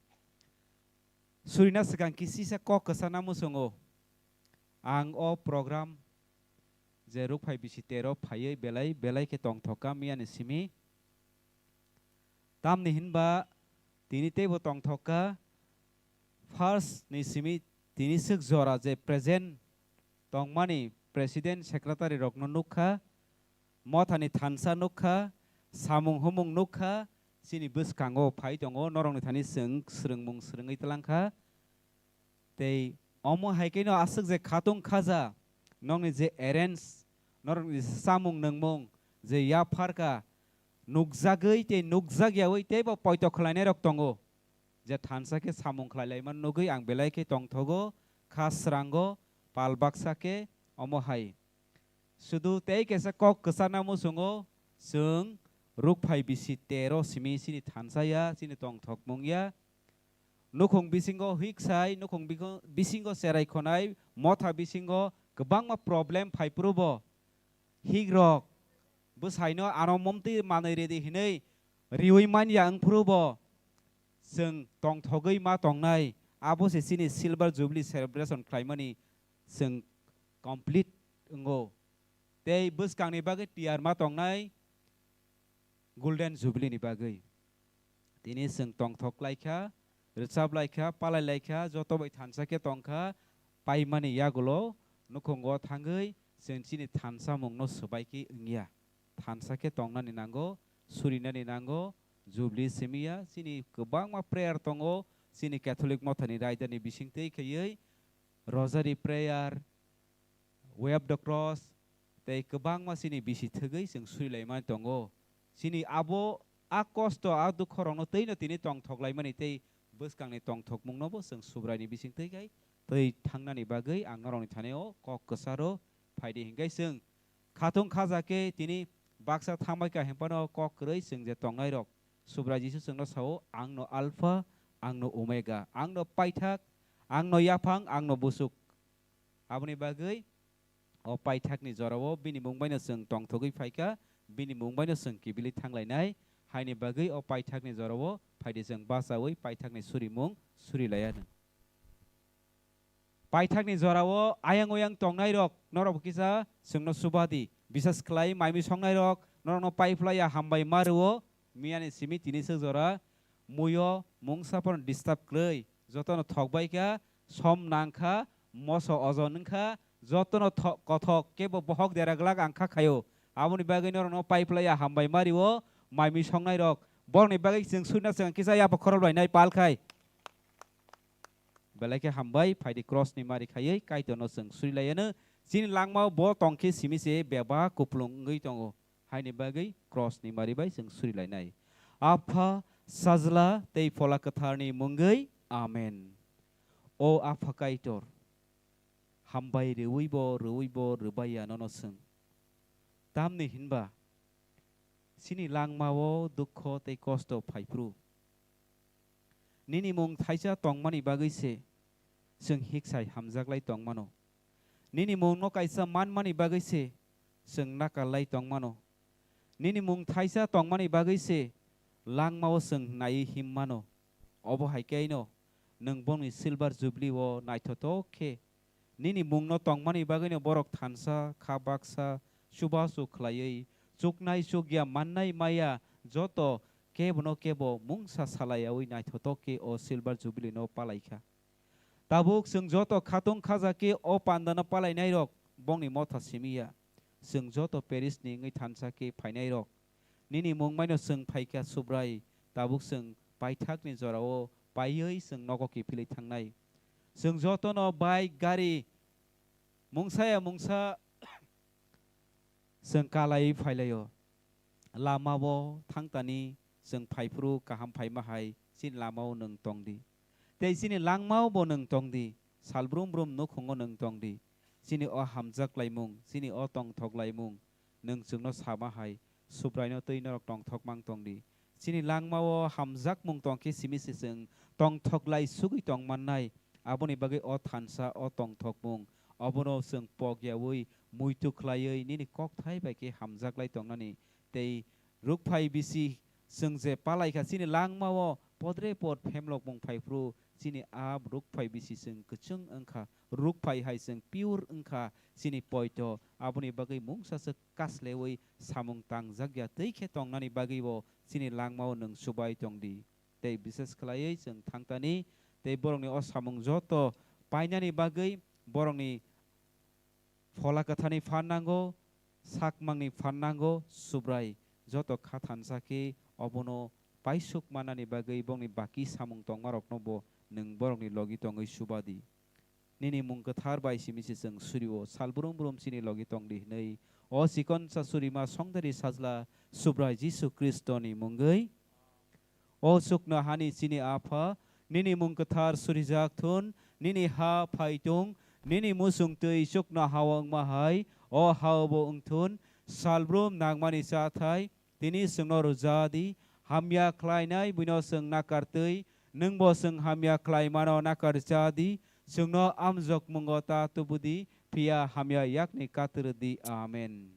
surina sekang kisi sa ko kesana musungo ang o program jeruk phai bisi tero phai belai ke tong thoka miani simi tam ni hinba tini te bo tong thoka first ni simi tini suk jora je present tongmani president secretary rokno nukha mothani thansa nukha samung humung nukha sini buskango phai tongo norong ni thani srungmung srungai talangkha tei omo haikeno asuk je khatung khaja nongni je arrange norong ni samung nangmung je ya pharka nukjagoi te nukjagyawi te bo poito khlainai rok tongo je thansa ke samung khlailaiman nugui ang belai ke tongthogo khasrango palbaksa ke omo hai sudu tei kesa kok kesana musungo sung ruk phai bisi tero simi sini thansaya sini tongthok mungya nukhung bisingo hiksai nukhung bisingo serai khonai motha bisingo kebangma problem phai prubo higrok busaino anomomti manai redi hinei riui manya ang prubo sung tongthogoi ma tongnai abo se sini silver jubilee celebration khlaimani sung complete ngo tei buskangni bagai tiar ma tongnai golden jubilee ni bagai tini sung tongthok laikha rechap laikha palai laikha joto bai thansa ke tongkha paimani yagulo nukhungo thangoi sung sini thansa mungno subaiki ingya thansa ke tongnani nango surinani nango jubilee semia sini kebangma prayer tongo sini Catholic mothani raidani bisingtei khayei rosary prayer way of the cross tei kebangma sini bisi thegei sing surilaiman tongo sini abo a kosto a dukhorongno teino tini tongthoklaimani tei buskangni tongthokmungnobo sing subraini bisingtei kai tei thangnani bagai ang norongni thaneo kok kesaro phaide hingkai sing khatung khajake tini baksa thangbaika hempano kok krei sing je tongnai rok subra jisu singno sao angno alpha angno omega angno paithak angno yaphang angno busuk aboni bagai o paithakni jorao bini mungbaino sing tongthogoi phaika bini mungbaino sing kibili thanglainai haini bagai o paithakni jorao phaide sing basaoi paithakni surimung surilayano paithakni jorao ayang oyang tongnai rok norok kisa singno subadi bisas khlai maimi songnai rok norokno paiflaya hambai maruo miani simi tini sejora muyo mungsapon disturb klei jotono thokbaika som nangkha moso ojo nangkha jotono kothok kebo bohok deraglak angkha khayo aboni bagai norokno paiflaya hambai mario maimi songnai rok borni bagai sing suina sing kisa ya pokhorol bainai palkhai belake hambai phaidi cross ni mari khayei kaitono sing suilayano sin langmau bo tongke simi se beba kuplung ngei tongo haini bagai cross ni mari bai sing surilainai apha sajla tei pola katharni mungei amen o apha kaitor hambai reuibo rubaya nono sing tamni hinba sini langmao dukho tei kosto phaipru nini mung thaisa tongmani bagai se sing hiksai hamjaklai tongmano nini mung no kaisa manmani bagai se sing nakalai tongmano nini mung thaisa tongmani bagai se langmao sing nai himmano obo haikaino nung bongni silver jubilee wo naithoto khe nini mung no tongmani bagai no borok thansa khabaksa subasu khlaiei chuknai chugya mannai maya joto kebono kebo mungsa salayawi naithoto ke o silver jubilee no palaikha tabuk sing joto khatung khaja ke o pandana palainai rok bongni motha simia sing joto Paris ni ngai thansa ke phainai rok nini mungmaino sing phaika subrai tabuk sing paithakni jorao paioi sing nogo ki pilai thangnai sing joto no bike gari mungsa sing kalai phailayo lamabo thangtani sing phaipru kaham phaimahai sin lamao nung tongdi tei sini langmao bo nung tongdi salbrum brum nukhungo nung tongdi sini o hamjak laimung sini o tong thok laimung nung sungno samahai supraino tei norok tong thok mang tongdi sini langmao hamjak mung tongki simi siseng tong thoklai sugui tong mannai aboni bagai o thansa o tong thokmung abono seng pogyawi muitu khlaioi nini kok thai baike hamjaklai tongnani tei rukphai bisi seng je palai kha sini langmao podre pod phemlok mung phaipru sini ab rukphai bisi seng kechung angkha rukphai hai seng pure angkha sini poito aboni bagai mung sasa kaslewi samung tangjak ya tei khe tongnani bagai bo sini langmao nung subai tongdi tei bises khlaioi seng thangtani tei borongni o samung joto painani bagai borongni phola kathani phanango sakmangni phanango subrai joto khathan saki obono paisuk manani bagai bongni baki samung tongmarokno bo nung borongni logi tongoi subadi nini mung kathar bai simisi seng surio salburum burum sini logi tongdi nei o sikon sa surima songdari sajla subrai jisu kristoni mungai o sukna hani sini apa nini mung kathar surijak thun nini ha phaitung nini musung tei sukna hawang mahai o hawbo ungthun salbrum nagmani sathai tini sengno rojadi hamya khlainai buino seng nakar tei nung bo seng hamya khlai mano nakar jadi sengno amjok mungota tubudi pia hamya yakni katrdi amen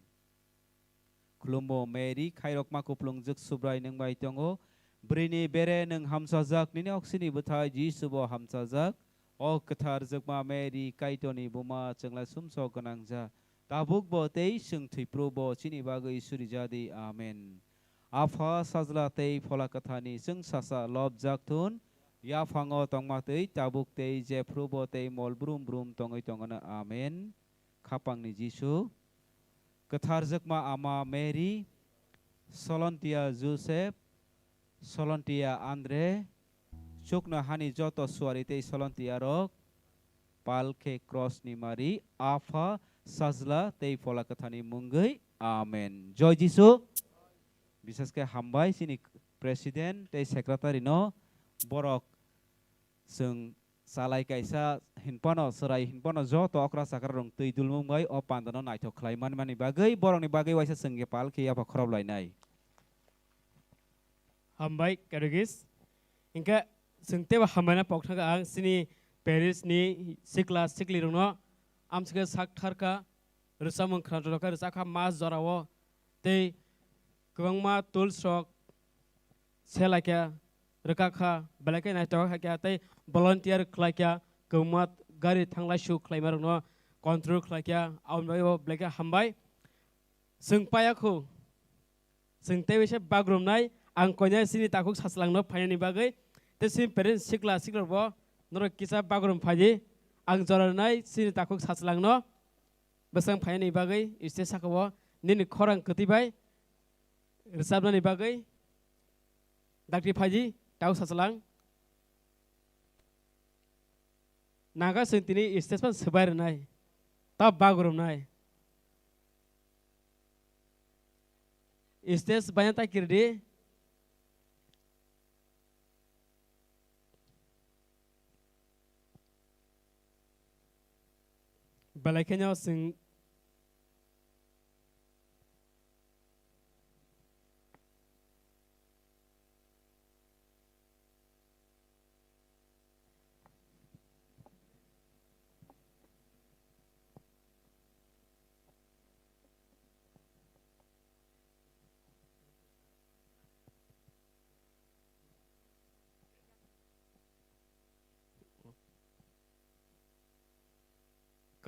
khulumbo meri khairok makuplung juk subrai nung bai tongo brini bere nung hamsajak nini oksini buthai jisubo hamsajak o kathar jukma meri kaitoni buma chengla sumso ganangja tabuk bo tei seng thipru bo chini bagai surijadi amen apha sajla tei phola kathani seng sasa lobjak thun ya phango tongma tei tabuk tei jefru bo tei mol brum brum tongoi tongana amen khapangni jisu kathar jukma ama mary solontia joseph solontia andre chukna hani joto suari tei solontia rok palke cross ni mari apha sajla tei phola kathani mungai amen joy jisu বিশেষ ke hambai sini presiden tei secretary no borok seng salai kaisa hinpano serai hinpano joto okra sakar rong tei dulmung bai o pandano naithok khlaiman mani bagai borok ni bagai waisa sengge pal ke apa khorob lainai Hambai Karugis ingka sengte ba hamana pokthaka ang sini Paris ni sikla sikli rungno amsike sakthar rusamung khrajroka rusakha mas jorawo tei kwangma tulsok selakya rekakha belake naithok hakya tei volunteer khlakya kawmat gari thanglai su khlaimarungno control khlakya aunbayo blake hambai sengpayakhu sengte wise bagrumnai ang konya sini takuk saslangno phainani bagai te sini parents sikla bo noro kisa bagrum phaji ang jornai sini takuk saslangno besang phainani bagai iste sakabo nini khorang ketibai resabnani bagai dakti phaji tau saslang naga sentini iste pan sebar nai tab bagrum nai iste banyak takirdi balakenya sing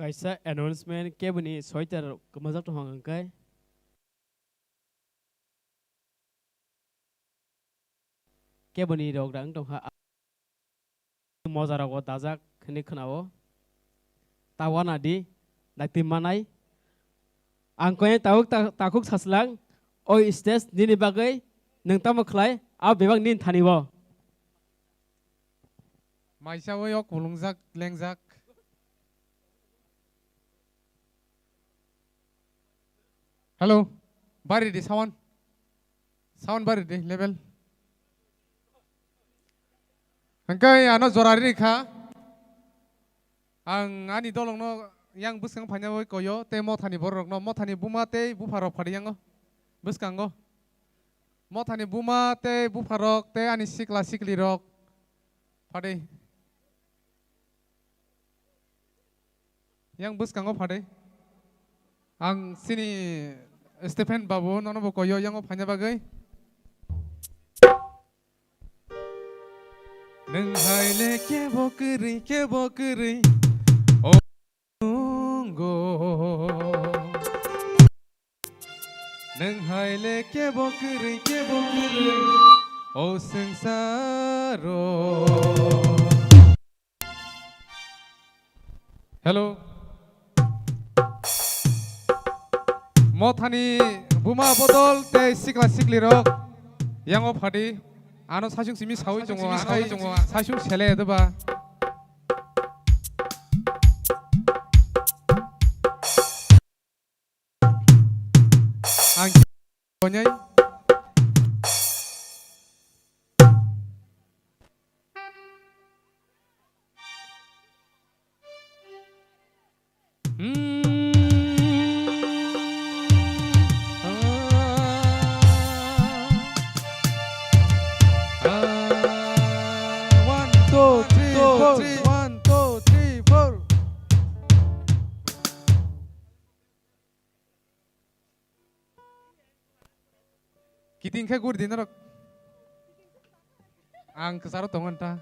kaisa announcement kebuni soitar kemazak to hangkai kebuni rok dang tong ha mozara go dajak khani khnao tawana di dakti manai angkoy tawuk takuk saslang oi stage nini bagai nang tam khlai a bebang nin thanibo maisa wo yok bulungjak lengjak hello bari di sound bari di level angkai ano jorari kha ang ani dolongno yang buskang phanya koyo te mothani borok no mothani buma te bufaro phari yango buskango Mothani buma te bufarok te ani sikla sikli rok. Pade. Yang bus kango pade. Ang sini Stephen Babu nono bokoyo yang opanya bagai. Neng haile ke bokeri oh go. Neng haile ke bokeri oh sengsaro. Hello. Mothani buma bodol te sikla sikli rok yang ophadi ano 사중 simi sawi jongo 사중 셀레 에드바 안 거냐이 One, two, three, four. Kiting ke gur dinarok. Ang kesaro tongan ta.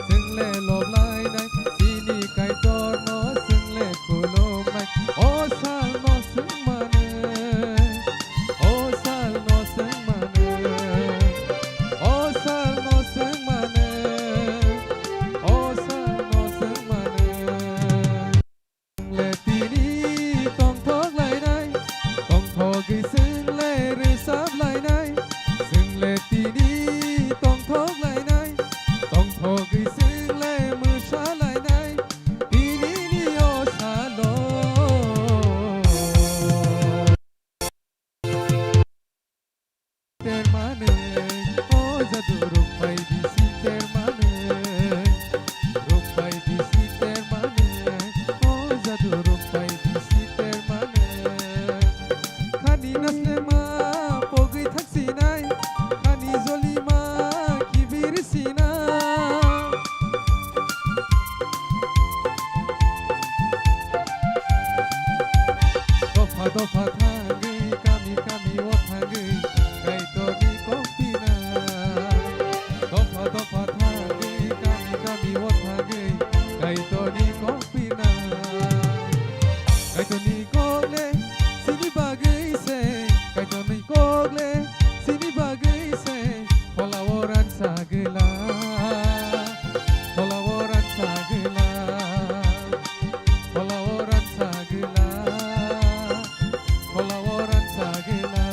जोंले लबलायनाय सिनि कायतर न जोंले खुलुमनाय अ साल न जों मानो अ साल न जों मानो अ साल न जों मानो अ साल न जों मानो जोंले तिनि तंथगलायनाय तंथगै जोंले रोजाबलायनाय जोंले तिनि तंथगलायनाय तंथगै जोंले मोसालायनाय तिनिनि असाल' termane o jadu rupai bisi termane rupai bisi termane o jadu rupai bisi termane khani naslema pogi thaksinai khani jolima kibir sina dofa dofa thangai kami kami o thangai kaitoni kopina dofa dofa thangai kami kami o thangai kaitoni kopina kaitoni kogle sini bagai se kaitoni kogle sini bagai se polaworan sagela polaworan sagela polaworan sagela polaworan sagela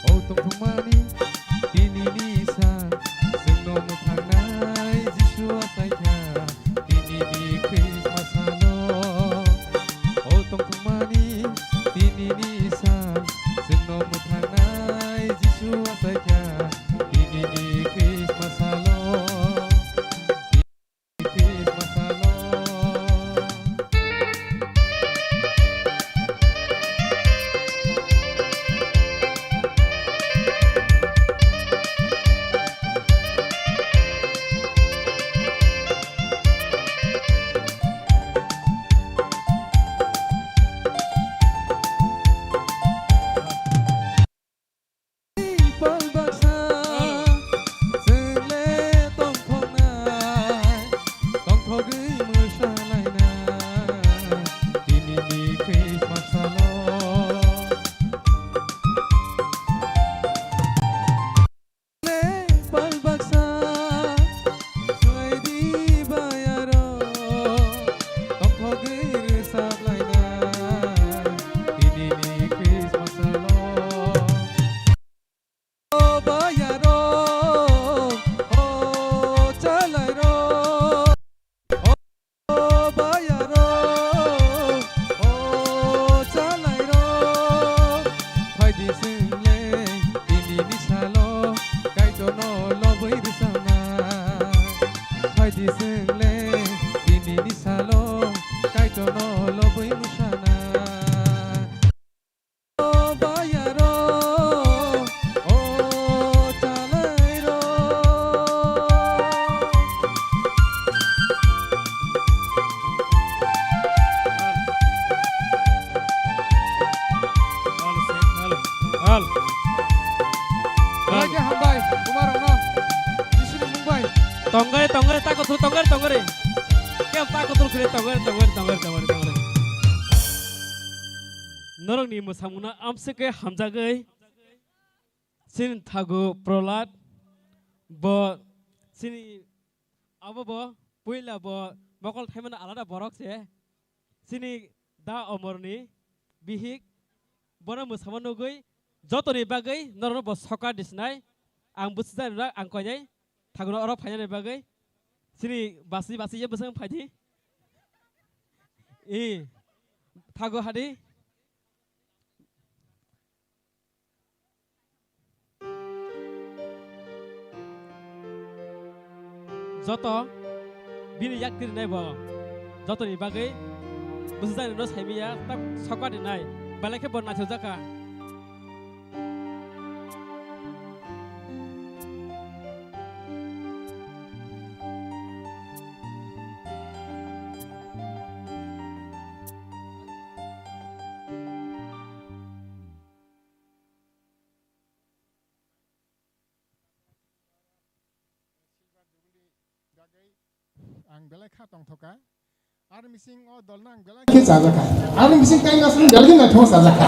Oh tungthungmani tinini sa जोंनो मोथांनाय जिसु आसायखा tinini Christmas halo Oh tungthungmani tinini sa जोंनो मोथांनाय जिसु आसायखा tinini Christmas halo Christmas halo balbaksa जोंले तंथगनाय तंथगै मोसालायनाय दिनैनि क्रिसमासाल' जोंले balbaksa सोलायदि बायार' तंथगै रोजाबलायनाय दिनैनि क्रिसमासाल' Oh bayaro, oh chalairo, oh bayaro, oh chalairo. Haidi single, ini nisalo, kaito no lobai risana. Haidi single, ini nisalo, kaito no lobai musana. Oh bayaro, oh chalairo. Al. Lagi hambai, kumarong no. Disini mumbai. Tonggare tonggare takut tu tonggare tonggare. Kau takut tu kiri tonggare tonggare tonggare tonggare tonggare. Norong ni musamuna amse ke hamjagai. Sin thagu prolat. Bo sini apa bo puila bo mokol themana alada borok se. Sini da omorni bihik bona musamanogoi jotoni bagai norno bo soka disnai ang busda rak ang koyai thaguno oro phainya bagai sini basi basi je busang phaidi e thago hadi joto bini yaktir nai bo jotoni bagai Besar dos hemiya tak sokat dinai. Balai ke bon nacho jaka. Ang belai kha tong thoka ar missing o dolna ang belai ke jajaka ar missing kai na sun dalgin na thos jajaka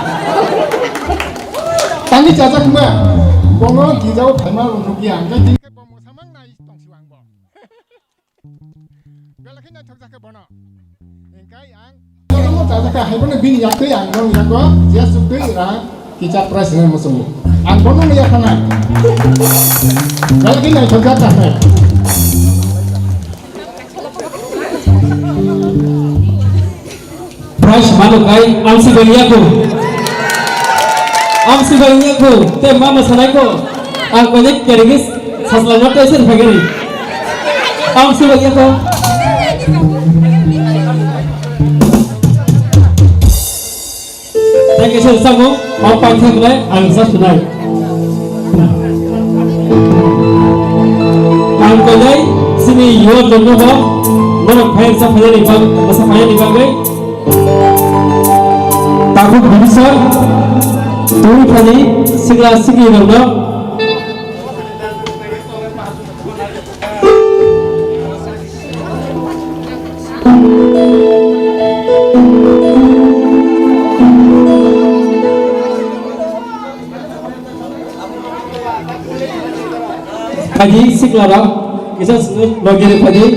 tani jajak ma bongo gijau phaima rugi ang ga din ke bomo samang na is tong siwang bo belai ke na thok jaka bono engkai ang dolmo jajaka haibone bin yak te ang nong yak je suk te ra kicha presiden musumu ang bono ya khana belai ke na thok jaka hai Price malukai amsi baliaku te mama sanaiko ang konek kerigis saslangot tesin bagari amsi baliaku thank you so much ang pagsaklay ang sasunay ang konek sini yuan donggo Orang kaya sa kaya ni bang, masa kaya ni bagai. Takut bisa, tuh kali segala segi dong. Kaji segala, kita lagi kaji.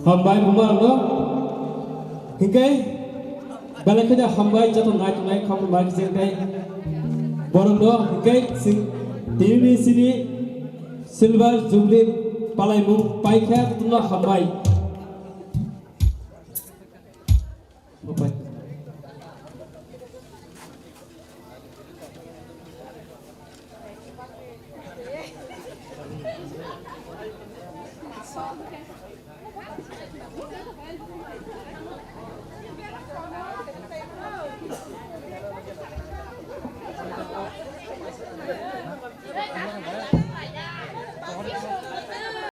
hambai buma no hingkai balai kada hambai jato naik naik kham mai sing kai borong no hingkai sing tini sini silver jubilee palai mu pai kha tunla hambai Bapak.